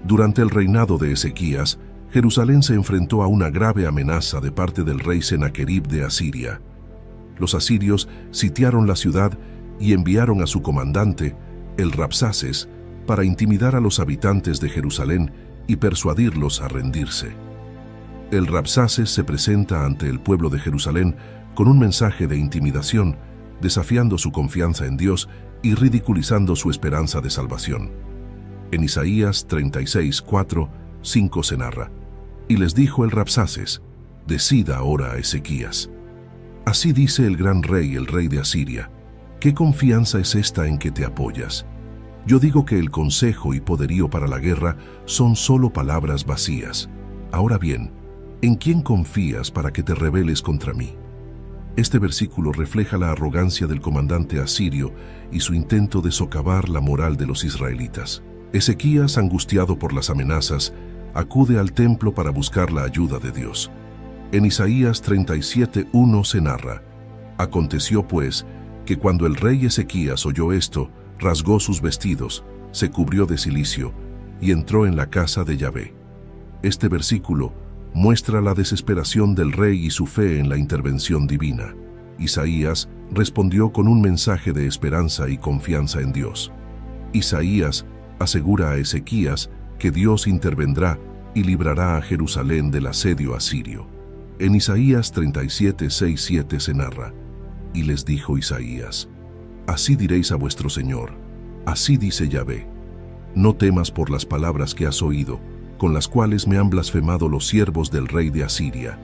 Durante el reinado de Ezequías, Jerusalén se enfrentó a una grave amenaza de parte del rey Senaquerib de Asiria. Los asirios sitiaron la ciudad y enviaron a su comandante, el Rabsaces, para intimidar a los habitantes de Jerusalén y persuadirlos a rendirse. El Rabsaces se presenta ante el pueblo de Jerusalén con un mensaje de intimidación, desafiando su confianza en Dios y ridiculizando su esperanza de salvación. En Isaías 36:4-5 se narra: Y les dijo el Rabsaces: Decida ahora a Ezequías. Así dice el gran rey, el rey de Asiria: ¿Qué confianza es esta en que te apoyas? Yo digo que el consejo y poderío para la guerra son solo palabras vacías. Ahora bien, ¿en quién confías para que te rebeles contra mí? Este versículo refleja la arrogancia del comandante asirio y su intento de socavar la moral de los israelitas. Ezequías, angustiado por las amenazas, acude al templo para buscar la ayuda de Dios. En Isaías 37:1 se narra: Aconteció pues que cuando el rey Ezequías oyó esto, rasgó sus vestidos, se cubrió de cilicio y entró en la casa de Yahvé. Este versículo muestra la desesperación del rey y su fe en la intervención divina. Isaías respondió con un mensaje de esperanza y confianza en Dios. Isaías asegura a Ezequías que Dios intervendrá y librará a Jerusalén del asedio asirio. En Isaías 37:6-7 se narra: Y les dijo Isaías: Así diréis a vuestro Señor, así dice Yahvé: no temas por las palabras que has oído, con las cuales me han blasfemado los siervos del rey de Asiria.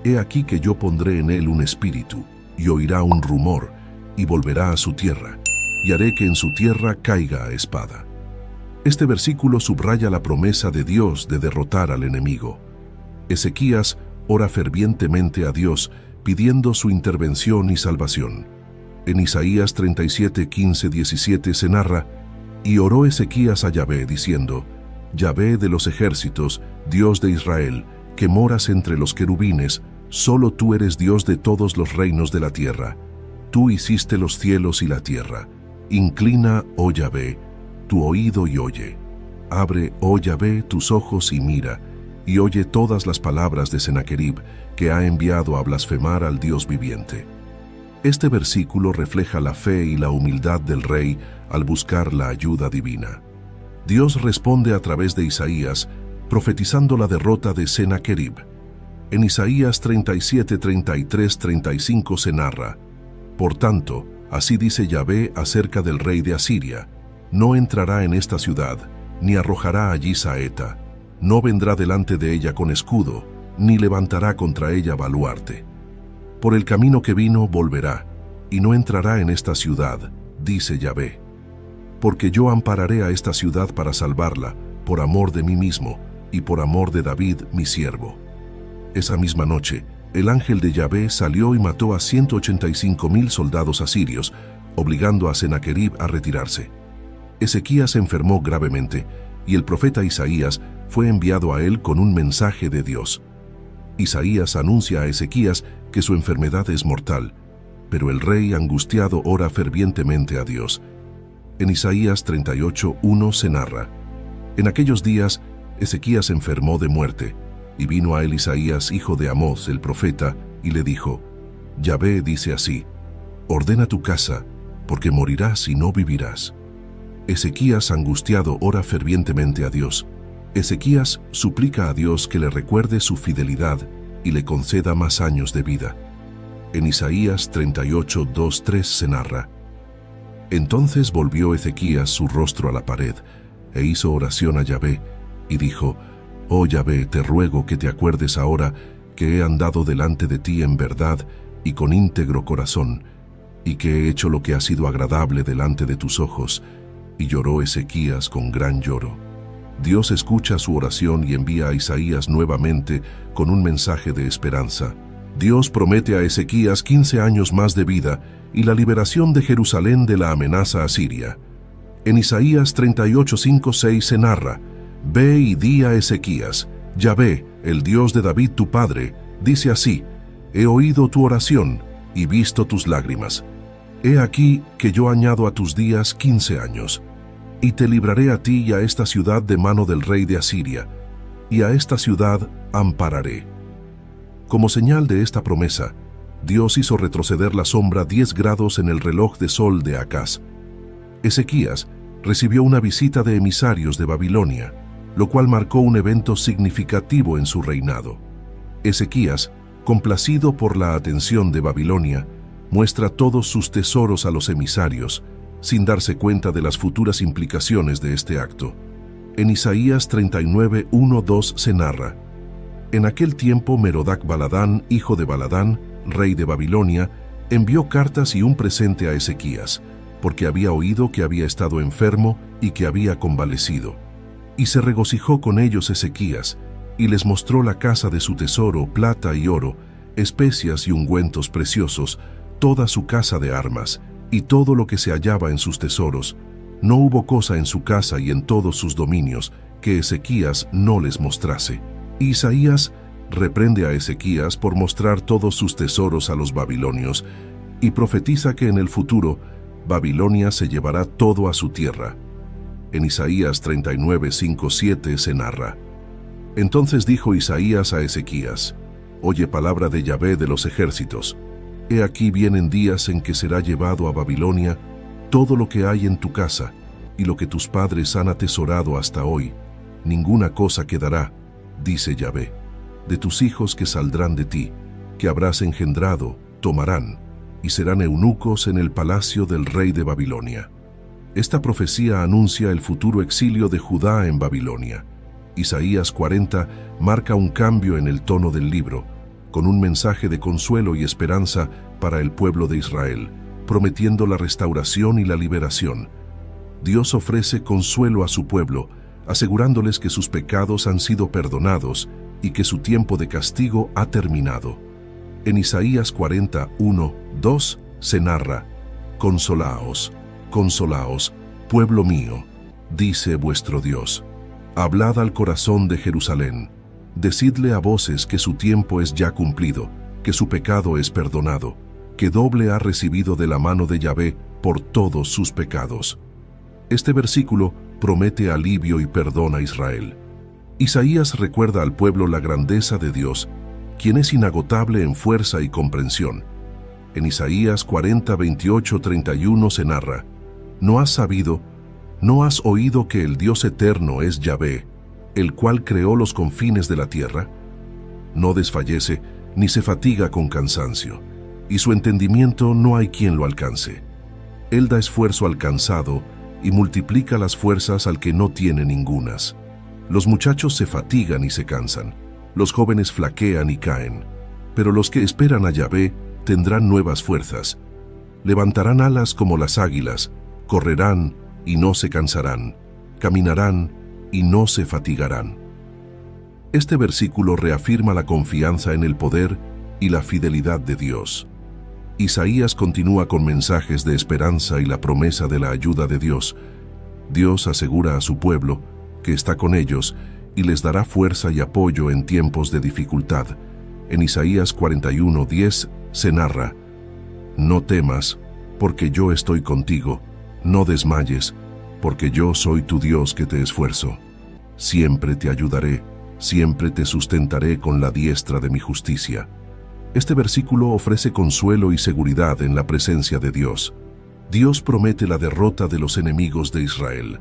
He aquí que yo pondré en él un espíritu, y oirá un rumor, y volverá a su tierra, y haré que en su tierra caiga a espada. Este versículo subraya la promesa de Dios de derrotar al enemigo. Ezequías ora fervientemente a Dios, pidiendo su intervención y salvación. En Isaías 37, 15, 17 se narra: «Y oró Ezequías a Yahvé, diciendo: Yahvé de los ejércitos, Dios de Israel, que moras entre los querubines, solo tú eres Dios de todos los reinos de la tierra. Tú hiciste los cielos y la tierra. Inclina, oh Yahvé, tu oído y oye. Abre, oh Yahvé, tus ojos y mira, y oye todas las palabras de Sennacherib, que ha enviado a blasfemar al Dios viviente». Este versículo refleja la fe y la humildad del rey al buscar la ayuda divina. Dios responde a través de Isaías, profetizando la derrota de Sennacherib. En Isaías 37, 33, 35 se narra: «Por tanto, así dice Yahvé acerca del rey de Asiria: no entrará en esta ciudad, ni arrojará allí saeta, no vendrá delante de ella con escudo, ni levantará contra ella baluarte. Por el camino que vino volverá, y no entrará en esta ciudad, dice Yahvé. Porque yo ampararé a esta ciudad para salvarla, por amor de mí mismo, y por amor de David mi siervo». Esa misma noche, el ángel de Yahvé salió y mató a 185,000 soldados asirios, obligando a Sennacherib a retirarse. Ezequías se enfermó gravemente, y el profeta Isaías fue enviado a él con un mensaje de Dios. Isaías anuncia a Ezequías que su enfermedad es mortal, pero el rey angustiado ora fervientemente a Dios. En Isaías 38, 1 se narra: «En aquellos días Ezequías se enfermó de muerte, y vino a él Isaías, hijo de Amós, el profeta, y le dijo: Yahvé dice así: ordena tu casa, porque morirás y no vivirás». Ezequías angustiado ora fervientemente a Dios. Ezequías suplica a Dios que le recuerde su fidelidad y le conceda más años de vida. En Isaías 38, 2, 3 se narra: «Entonces volvió Ezequías su rostro a la pared, e hizo oración a Yahvé, y dijo: Oh Yahvé, te ruego que te acuerdes ahora que he andado delante de ti en verdad y con íntegro corazón, y que he hecho lo que ha sido agradable delante de tus ojos». Y lloró Ezequías con gran lloro. Dios escucha su oración y envía a Isaías nuevamente con un mensaje de esperanza. Dios promete a Ezequías 15 años más de vida y la liberación de Jerusalén de la amenaza asiria. En Isaías 38, 5, 6 se narra: «Ve y di a Ezequías: Yahvé, el Dios de David tu padre, dice así: he oído tu oración y visto tus lágrimas. He aquí que yo añado a tus días 15 años, y te libraré a ti y a esta ciudad de mano del rey de Asiria, y a esta ciudad ampararé». Como señal de esta promesa, Dios hizo retroceder la sombra 10 grados en el reloj de sol de Acaz. Ezequías recibió una visita de emisarios de Babilonia, lo cual marcó un evento significativo en su reinado. Ezequías, complacido por la atención de Babilonia, muestra todos sus tesoros a los emisarios, sin darse cuenta de las futuras implicaciones de este acto. En Isaías 39, 1, 2 se narra: «En aquel tiempo Merodac Baladán, hijo de Baladán, rey de Babilonia, envió cartas y un presente a Ezequías, porque había oído que había estado enfermo y que había convalecido. Y se regocijó con ellos Ezequías, y les mostró la casa de su tesoro, plata y oro, especias y ungüentos preciosos, toda su casa de armas, y todo lo que se hallaba en sus tesoros. No hubo cosa en su casa y en todos sus dominios que Ezequías no les mostrase». Y Isaías reprende a Ezequías por mostrar todos sus tesoros a los babilonios, y profetiza que en el futuro Babilonia se llevará todo a su tierra. En Isaías 39, 5, 7 se narra: «Entonces dijo Isaías a Ezequías: oye palabra de Yahvé de los ejércitos. He aquí vienen días en que será llevado a Babilonia todo lo que hay en tu casa y lo que tus padres han atesorado hasta hoy. Ninguna cosa quedará, dice Yahvé. De tus hijos que saldrán de ti, que habrás engendrado, tomarán, y serán eunucos en el palacio del rey de Babilonia». Esta profecía anuncia el futuro exilio de Judá en Babilonia. Isaías 40 marca un cambio en el tono del libro, con un mensaje de consuelo y esperanza para el pueblo de Israel, prometiendo la restauración y la liberación. Dios ofrece consuelo a su pueblo, asegurándoles que sus pecados han sido perdonados y que su tiempo de castigo ha terminado. En Isaías 41:2 se narra: Consolaos, consolaos, pueblo mío, dice vuestro Dios. Hablad al corazón de Jerusalén, decidle a voces que su tiempo es ya cumplido, que su pecado es perdonado, que doble ha recibido de la mano de Yahvé por todos sus pecados. Este versículo promete alivio y perdón a Israel. Isaías recuerda al pueblo la grandeza de Dios, quien es inagotable en fuerza y comprensión. En Isaías 40:28-31 se narra: ¿No has sabido, no has oído que el Dios eterno es Yahvé, el cual creó los confines de la tierra? No desfallece ni se fatiga con cansancio, y su entendimiento no hay quien lo alcance. Él da esfuerzo al cansado y multiplica las fuerzas al que no tiene ningunas. Los muchachos se fatigan y se cansan, los jóvenes flaquean y caen, pero los que esperan a Yahvé tendrán nuevas fuerzas. Levantarán alas como las águilas, correrán y no se cansarán, caminarán y no se fatigarán. Este versículo reafirma la confianza en el poder y la fidelidad de Dios. Isaías continúa con mensajes de esperanza y la promesa de la ayuda de Dios. Dios asegura a su pueblo que está con ellos y les dará fuerza y apoyo en tiempos de dificultad. En Isaías 41:10 se narra: No temas, porque yo estoy contigo, no desmayes, porque yo soy tu Dios que te esfuerzo. Siempre te ayudaré, siempre te sustentaré con la diestra de mi justicia. Este versículo ofrece consuelo y seguridad en la presencia de Dios. Dios promete la derrota de los enemigos de Israel,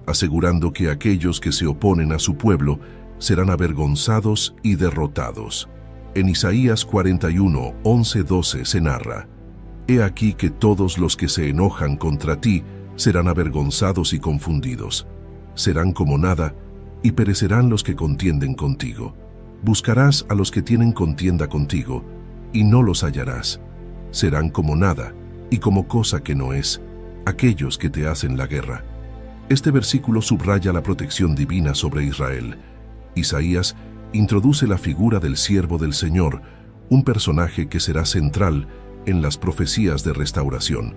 asegurando que aquellos que se oponen a su pueblo serán avergonzados y derrotados. En Isaías 41:11-12 se narra: He aquí que todos los que se enojan contra ti serán avergonzados y confundidos. Serán como nada, y perecerán los que contienden contigo. Buscarás a los que tienen contienda contigo, y no los hallarás. Serán como nada, y como cosa que no es, aquellos que te hacen la guerra. Este versículo subraya la protección divina sobre Israel. Isaías introduce la figura del siervo del Señor, un personaje que será central en las profecías de restauración.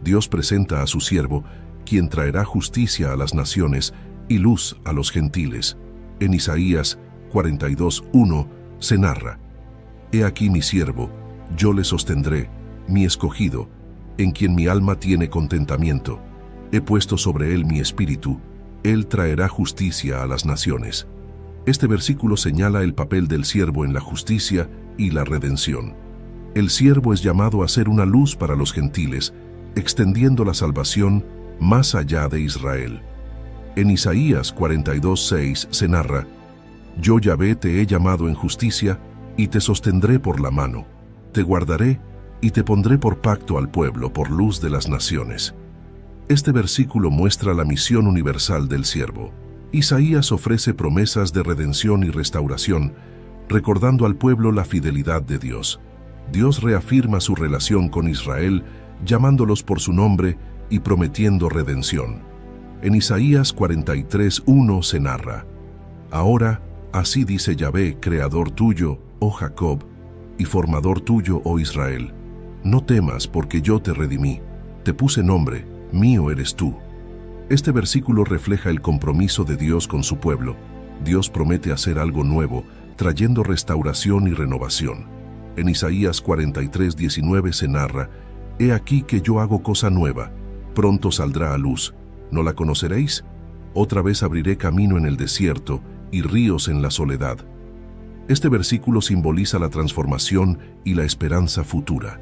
Dios presenta a su siervo, quien traerá justicia a las naciones y luz a los gentiles. En Isaías 42:1 se narra: He aquí mi siervo, yo le sostendré, mi escogido, en quien mi alma tiene contentamiento. He puesto sobre él mi espíritu, él traerá justicia a las naciones. Este versículo señala el papel del siervo en la justicia y la redención. El siervo es llamado a ser una luz para los gentiles, extendiendo la salvación más allá de Israel. En Isaías 42:6 se narra: Yo Yahvé te he llamado en justicia y te sostendré por la mano, te guardaré y te pondré por pacto al pueblo, por luz de las naciones. Este versículo muestra la misión universal del siervo. Isaías ofrece promesas de redención y restauración, recordando al pueblo la fidelidad de Dios. Dios reafirma su relación con Israel, llamándolos por su nombre y prometiendo redención. En Isaías 43:1 se narra: Ahora, así dice Yahvé, creador tuyo, oh Jacob, y formador tuyo, oh Israel. No temas, porque yo te redimí, te puse nombre, mío eres tú. Este versículo refleja el compromiso de Dios con su pueblo. Dios promete hacer algo nuevo, trayendo restauración y renovación. En Isaías 43:19 se narra: He aquí que yo hago cosa nueva, pronto saldrá a luz. ¿No la conoceréis? Otra vez abriré camino en el desierto y ríos en la soledad. Este versículo simboliza la transformación y la esperanza futura.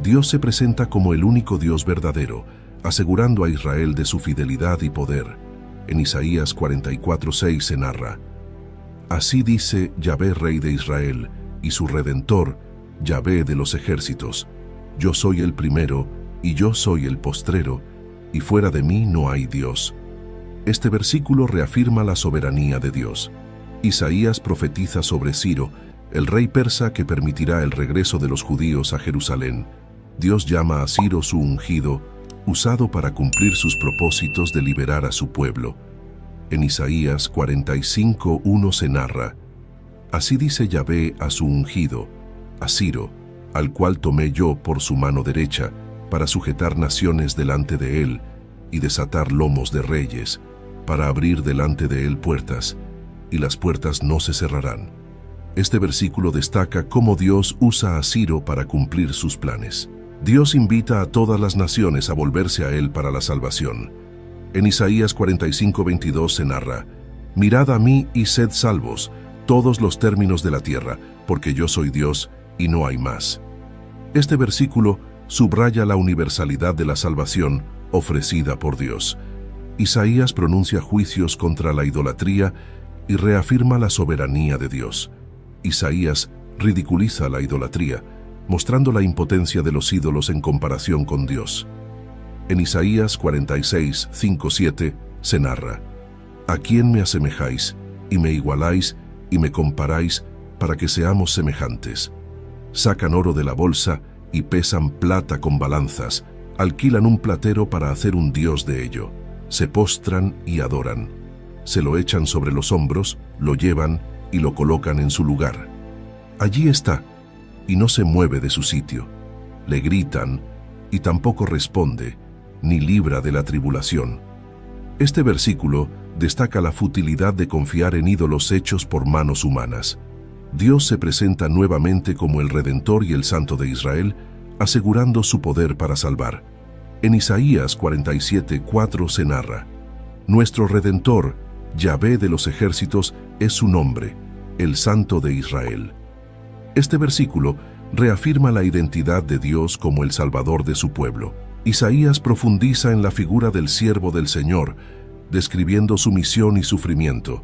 Dios se presenta como el único Dios verdadero, asegurando a Israel de su fidelidad y poder. En Isaías 44:6 se narra: Así dice Yahvé, Rey de Israel, y su Redentor, Yahvé de los ejércitos: Yo soy el primero y yo soy el postrero, y fuera de mí no hay Dios. Este versículo reafirma la soberanía de Dios. Isaías profetiza sobre Ciro, el rey persa que permitirá el regreso de los judíos a Jerusalén. Dios llama a Ciro su ungido, usado para cumplir sus propósitos de liberar a su pueblo. En Isaías 45:1 se narra: Así dice Yahvé a su ungido, a Ciro, al cual tomé yo por su mano derecha, para sujetar naciones delante de él, y desatar lomos de reyes, para abrir delante de él puertas, y las puertas no se cerrarán. Este versículo destaca cómo Dios usa a Ciro para cumplir sus planes. Dios invita a todas las naciones a volverse a él para la salvación. En Isaías 45:22 se narra: Mirad a mí y sed salvos, todos los términos de la tierra, porque yo soy Dios y no hay más. Este versículo subraya la universalidad de la salvación ofrecida por Dios. Isaías pronuncia juicios contra la idolatría y reafirma la soberanía de Dios. Isaías ridiculiza la idolatría, mostrando la impotencia de los ídolos en comparación con Dios. En Isaías 46:5-7 se narra: ¿A quién me asemejáis, y me igualáis, y me comparáis, para que seamos semejantes? Sacan oro de la bolsa y pesan plata con balanzas, alquilan un platero para hacer un dios de ello. Se postran y adoran. Se lo echan sobre los hombros, lo llevan y lo colocan en su lugar. Allí está, y no se mueve de su sitio. Le gritan, y tampoco responde, ni libra de la tribulación. Este versículo destaca la futilidad de confiar en ídolos hechos por manos humanas. Dios se presenta nuevamente como el Redentor y el Santo de Israel, asegurando su poder para salvar. En Isaías 47:4 se narra: Nuestro Redentor, Yahvé de los ejércitos, es su nombre, el Santo de Israel. Este versículo reafirma la identidad de Dios como el Salvador de su pueblo. Isaías profundiza en la figura del siervo del Señor, describiendo su misión y sufrimiento.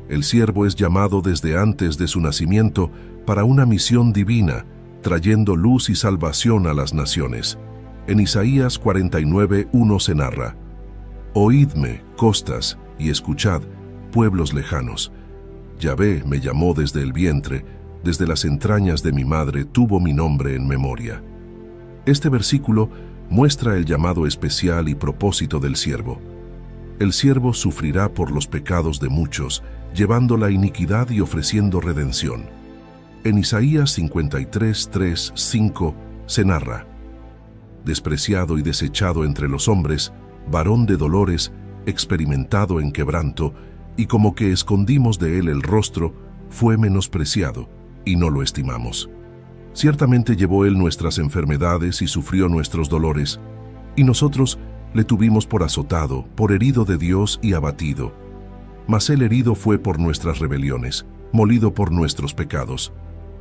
El siervo es llamado desde antes de su nacimiento para una misión divina, trayendo luz y salvación a las naciones. En Isaías 49:1 se narra: Oídme, costas, y escuchad, pueblos lejanos. Yahvé me llamó desde el vientre, desde las entrañas de mi madre tuvo mi nombre en memoria. Este versículo muestra el llamado especial y propósito del siervo. El siervo sufrirá por los pecados de muchos, llevando la iniquidad y ofreciendo redención. En Isaías 53:3-5 se narra: Despreciado y desechado entre los hombres, varón de dolores, experimentado en quebranto, y como que escondimos de él el rostro, fue menospreciado, y no lo estimamos. Ciertamente llevó él nuestras enfermedades y sufrió nuestros dolores, y nosotros le tuvimos por azotado, por herido de Dios y abatido. Mas él herido fue por nuestras rebeliones, molido por nuestros pecados.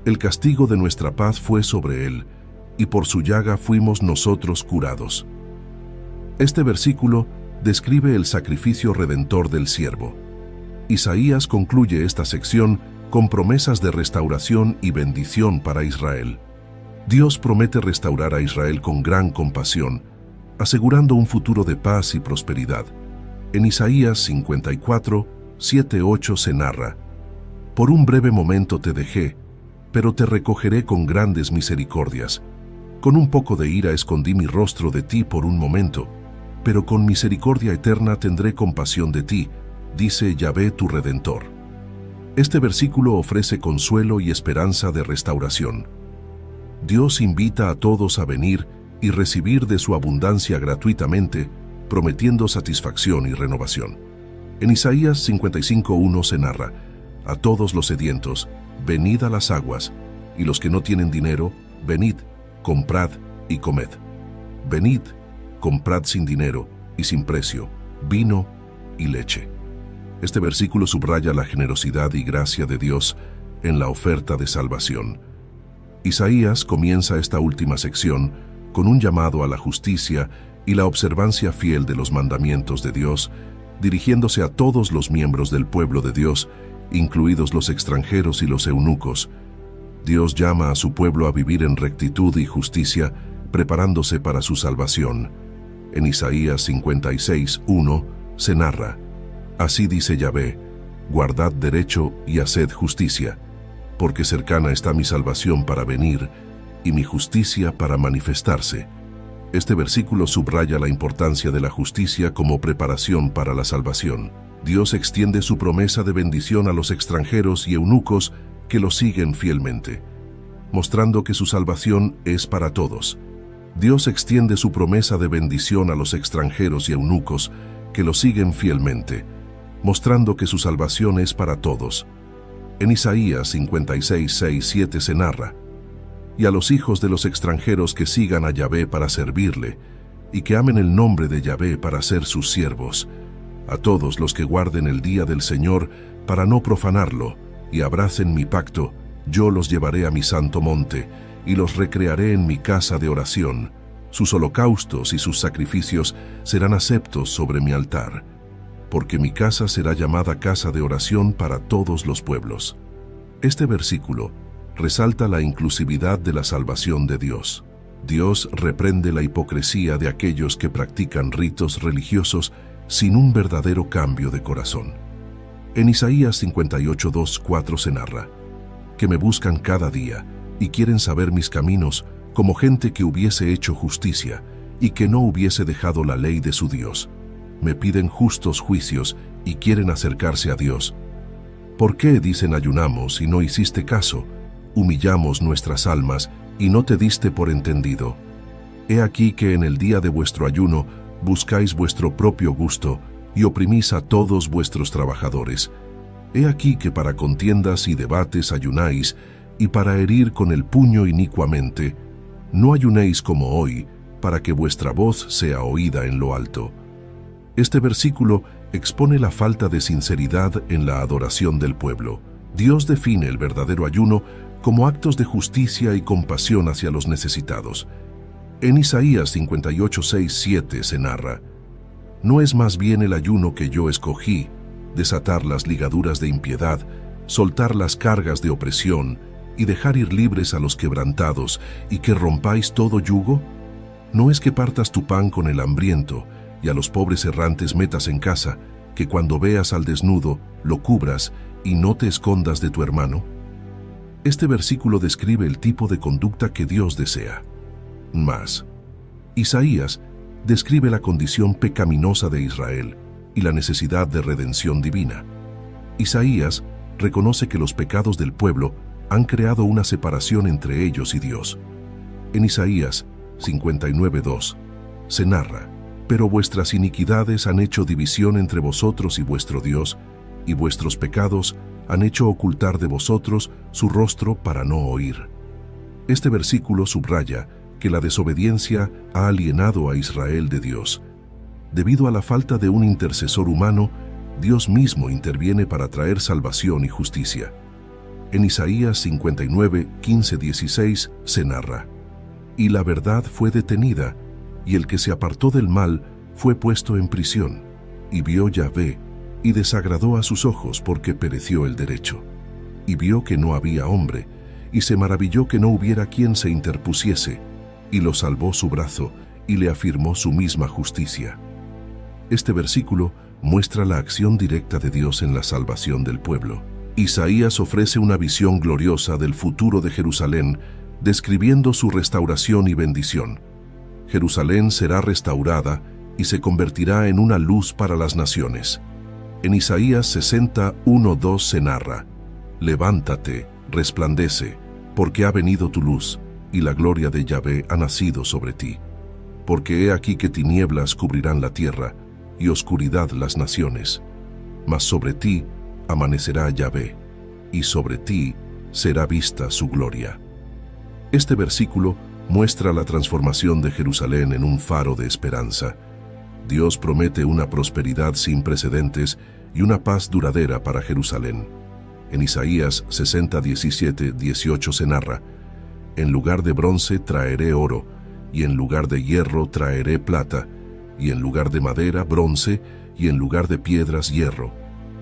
El castigo de nuestra paz fue sobre él, y por su llaga fuimos nosotros curados. Este versículo describe el sacrificio redentor del siervo. Isaías concluye esta sección con promesas de restauración y bendición para Israel. Dios promete restaurar a Israel con gran compasión, asegurando un futuro de paz y prosperidad. En Isaías 54:7-8 se narra: Por un breve momento te dejé, pero te recogeré con grandes misericordias. Con un poco de ira escondí mi rostro de ti por un momento, pero con misericordia eterna tendré compasión de ti, dice Yahvé tu Redentor. Este versículo ofrece consuelo y esperanza de restauración. Dios invita a todos a venir y recibir de su abundancia gratuitamente, prometiendo satisfacción y renovación. En Isaías 55:1 se narra: A todos los sedientos, venid a las aguas, y los que no tienen dinero, venid, comprad y comed. Venid, comprad sin dinero y sin precio, vino y leche. Este versículo subraya la generosidad y gracia de Dios en la oferta de salvación. Isaías comienza esta última sección con un llamado a la justicia y la observancia fiel de los mandamientos de Dios, dirigiéndose a todos los miembros del pueblo de Dios, incluidos los extranjeros y los eunucos. Dios llama a su pueblo a vivir en rectitud y justicia, preparándose para su salvación. En Isaías 56:1 se narra: Así dice Yahvé, guardad derecho y haced justicia, porque cercana está mi salvación para venir y mi justicia para manifestarse. Este versículo subraya la importancia de la justicia como preparación para la salvación. Dios extiende su promesa de bendición a los extranjeros y eunucos que lo siguen fielmente, mostrando que su salvación es para todos. Dios extiende su promesa de bendición a los extranjeros y eunucos que lo siguen fielmente, mostrando que su salvación es para todos. En Isaías 56:6-7 se narra: Y a los hijos de los extranjeros que sigan a Yahvé para servirle, y que amen el nombre de Yahvé para ser sus siervos, a todos los que guarden el día del Señor para no profanarlo, y abracen mi pacto, yo los llevaré a mi santo monte, y los recrearé en mi casa de oración. Sus holocaustos y sus sacrificios serán aceptos sobre mi altar, porque mi casa será llamada casa de oración para todos los pueblos. Este versículo resalta la inclusividad de la salvación de Dios. Dios reprende la hipocresía de aquellos que practican ritos religiosos sin un verdadero cambio de corazón. En Isaías 58:2-4 se narra: Que me buscan cada día y quieren saber mis caminos, como gente que hubiese hecho justicia y que no hubiese dejado la ley de su Dios. Me piden justos juicios y quieren acercarse a Dios. ¿Por qué, dicen, ayunamos y no hiciste caso? Humillamos nuestras almas y no te diste por entendido. He aquí que en el día de vuestro ayuno buscáis vuestro propio gusto y oprimís a todos vuestros trabajadores. He aquí que para contiendas y debates ayunáis, y para herir con el puño inicuamente. No ayunéis como hoy, para que vuestra voz sea oída en lo alto. Este versículo expone la falta de sinceridad en la adoración del pueblo. Dios define el verdadero ayuno como actos de justicia y compasión hacia los necesitados. En Isaías 58:6-7 se narra: No es más bien el ayuno que yo escogí, desatar las ligaduras de impiedad, soltar las cargas de opresión y dejar ir libres a los quebrantados, y que rompáis todo yugo? ¿No es que partas tu pan con el hambriento y a los pobres errantes metas en casa, que cuando veas al desnudo lo cubras y no te escondas de tu hermano? Este versículo describe el tipo de conducta que Dios desea. Más, Isaías describe la condición pecaminosa de Israel y la necesidad de redención divina. Isaías reconoce que los pecados del pueblo han creado una separación entre ellos y Dios. En Isaías 59:2 se narra: Pero vuestras iniquidades han hecho división entre vosotros y vuestro Dios, y vuestros pecados han hecho ocultar de vosotros su rostro para no oír. Este versículo subraya que la desobediencia ha alienado a Israel de Dios. Debido a la falta de un intercesor humano, Dios mismo interviene para traer salvación y justicia. En Isaías 59:15-16 se narra: Y la verdad fue detenida, y el que se apartó del mal fue puesto en prisión, y vio Yahvé, y desagradó a sus ojos porque pereció el derecho. Y vio que no había hombre, y se maravilló que no hubiera quien se interpusiese, y lo salvó su brazo, y le afirmó su misma justicia. Este versículo muestra la acción directa de Dios en la salvación del pueblo. Isaías ofrece una visión gloriosa del futuro de Jerusalén, describiendo su restauración y bendición. Jerusalén será restaurada y se convertirá en una luz para las naciones. En Isaías 60:1-2 se narra: Levántate, resplandece, porque ha venido tu luz, y la gloria de Yahvé ha nacido sobre ti. Porque he aquí que tinieblas cubrirán la tierra, y oscuridad las naciones. Mas sobre ti amanecerá Yahvé, y sobre ti será vista su gloria. Este versículo muestra la transformación de Jerusalén en un faro de esperanza. Dios promete una prosperidad sin precedentes y una paz duradera para Jerusalén. En Isaías 60:17-18 se narra: En lugar de bronce traeré oro, y en lugar de hierro traeré plata, y en lugar de madera bronce, y en lugar de piedras hierro.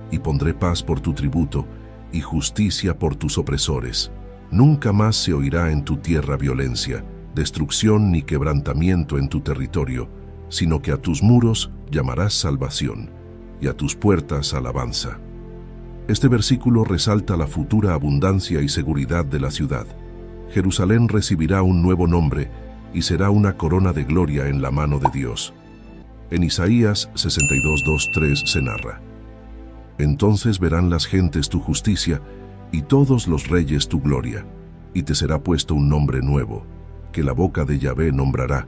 Y pondré paz por tu tributo, y justicia por tus opresores. Nunca más se oirá en tu tierra violencia, destrucción ni quebrantamiento en tu territorio, sino que a tus muros llamarás salvación, y a tus puertas alabanza. Este versículo resalta la futura abundancia y seguridad de la ciudad. Jerusalén recibirá un nuevo nombre y será una corona de gloria en la mano de Dios. En Isaías 62:2-3 se narra: Entonces verán las gentes tu justicia y todos los reyes tu gloria, y te será puesto un nombre nuevo, que la boca de Yahvé nombrará,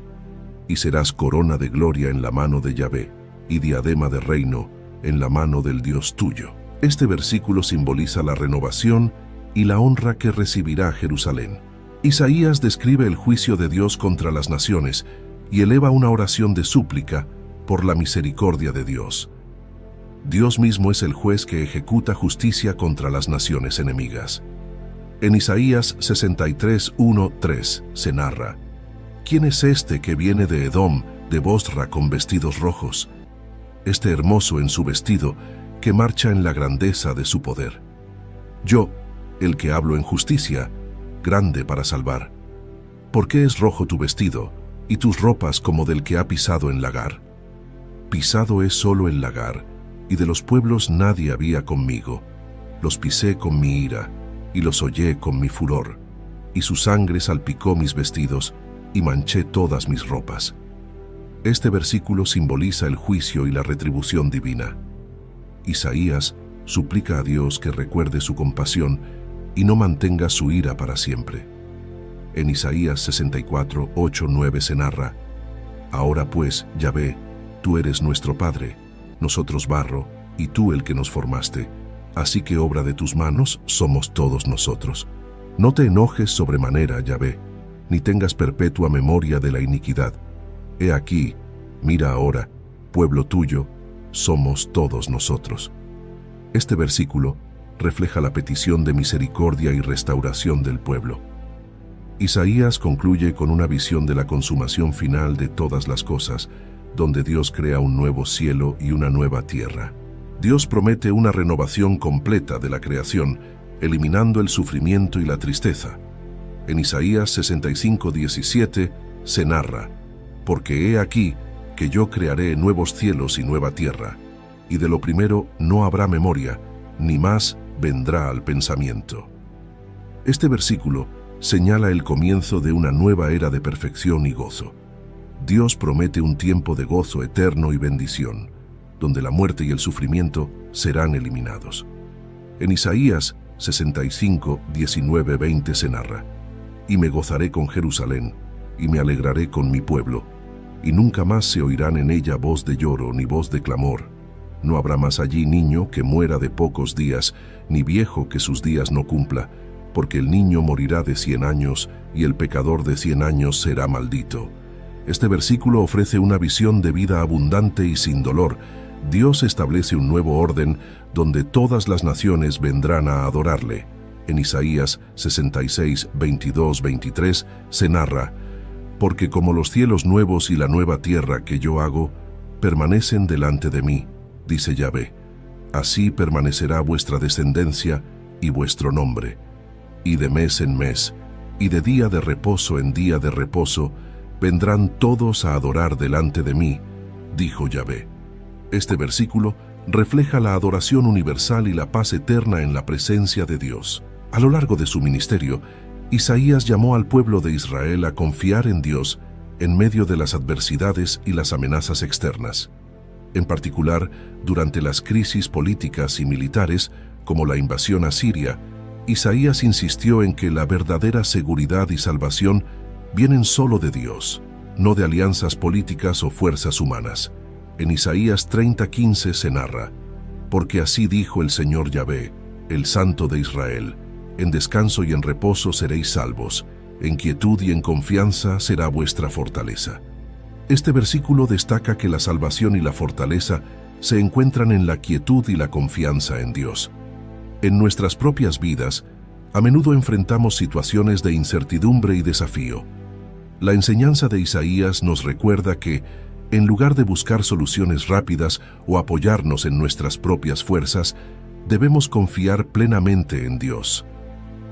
y serás corona de gloria en la mano de Yahvé, y diadema de reino en la mano del Dios tuyo. Este versículo simboliza la renovación y la honra que recibirá Jerusalén. Isaías describe el juicio de Dios contra las naciones y eleva una oración de súplica por la misericordia de Dios. Dios mismo es el juez que ejecuta justicia contra las naciones enemigas. En Isaías 63:1-3 se narra: ¿Quién es este que viene de Edom, de Bosra, con vestidos rojos? Este hermoso en su vestido, que marcha en la grandeza de su poder. Yo, el que hablo en justicia, grande para salvar. ¿Por qué es rojo tu vestido, y tus ropas como del que ha pisado en lagar? Pisado es solo el lagar, y de los pueblos nadie había conmigo. Los pisé con mi ira, y los hollé con mi furor, y su sangre salpicó mis vestidos, y manché todas mis ropas. Este versículo simboliza el juicio y la retribución divina. Isaías suplica a Dios que recuerde su compasión y no mantenga su ira para siempre. En Isaías 64:8-9 se narra: Ahora pues, Yahvé, tú eres nuestro Padre, nosotros barro, y tú el que nos formaste, así que obra de tus manos somos todos nosotros. No te enojes sobremanera, Yahvé, ni tengas perpetua memoria de la iniquidad. He aquí, mira ahora, pueblo tuyo, somos todos nosotros. Este versículo refleja la petición de misericordia y restauración del pueblo. Isaías concluye con una visión de la consumación final de todas las cosas, donde Dios crea un nuevo cielo y una nueva tierra. Dios promete una renovación completa de la creación, eliminando el sufrimiento y la tristeza. En Isaías 65:17 se narra: Porque he aquí que yo crearé nuevos cielos y nueva tierra, y de lo primero no habrá memoria, ni más vendrá al pensamiento. Este versículo señala el comienzo de una nueva era de perfección y gozo. Dios promete un tiempo de gozo eterno y bendición, donde la muerte y el sufrimiento serán eliminados. En Isaías 65:19-20 se narra: Y me gozaré con Jerusalén, y me alegraré con mi pueblo, y nunca más se oirán en ella voz de lloro ni voz de clamor. No habrá más allí niño que muera de pocos días, ni viejo que sus días no cumpla, porque el niño morirá de 100 años, y el pecador de 100 años será maldito. Este versículo ofrece una visión de vida abundante y sin dolor. Dios establece un nuevo orden donde todas las naciones vendrán a adorarle. En Isaías 66:22-23 se narra: Porque como los cielos nuevos y la nueva tierra que yo hago, permanecen delante de mí, dice Yahvé, así permanecerá vuestra descendencia y vuestro nombre. Y de mes en mes, y de día de reposo en día de reposo, vendrán todos a adorar delante de mí, dijo Yahvé. Este versículo refleja la adoración universal y la paz eterna en la presencia de Dios. A lo largo de su ministerio, Isaías llamó al pueblo de Israel a confiar en Dios en medio de las adversidades y las amenazas externas. En particular, durante las crisis políticas y militares, como la invasión a Siria, Isaías insistió en que la verdadera seguridad y salvación vienen solo de Dios, no de alianzas políticas o fuerzas humanas. En Isaías 30:15 se narra: Porque así dijo el Señor Yahvé, el Santo de Israel: En descanso y en reposo seréis salvos, en quietud y en confianza será vuestra fortaleza. Este versículo destaca que la salvación y la fortaleza se encuentran en la quietud y la confianza en Dios. En nuestras propias vidas, a menudo enfrentamos situaciones de incertidumbre y desafío. La enseñanza de Isaías nos recuerda que, en lugar de buscar soluciones rápidas o apoyarnos en nuestras propias fuerzas, debemos confiar plenamente en Dios.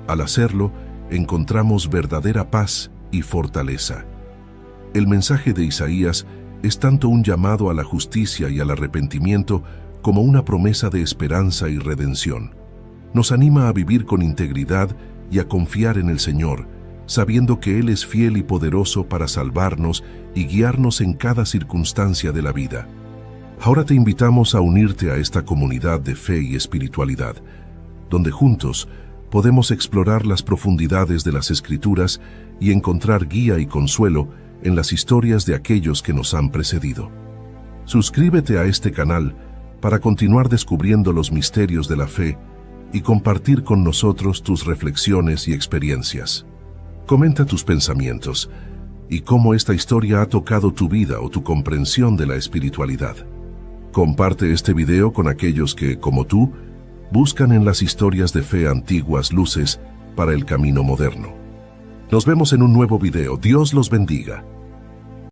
Al hacerlo, encontramos verdadera paz y fortaleza. El mensaje de Isaías es tanto un llamado a la justicia y al arrepentimiento como una promesa de esperanza y redención. Nos anima a vivir con integridad y a confiar en el Señor, sabiendo que Él es fiel y poderoso para salvarnos y guiarnos en cada circunstancia de la vida. Ahora te invitamos a unirte a esta comunidad de fe y espiritualidad, donde juntos podemos explorar las profundidades de las Escrituras y encontrar guía y consuelo en las historias de aquellos que nos han precedido. Suscríbete a este canal para continuar descubriendo los misterios de la fe y compartir con nosotros tus reflexiones y experiencias. Comenta tus pensamientos y cómo esta historia ha tocado tu vida o tu comprensión de la espiritualidad. Comparte este video con aquellos que, como tú, buscan en las historias de fe antiguas luces para el camino moderno. Nos vemos en un nuevo video. Dios los bendiga.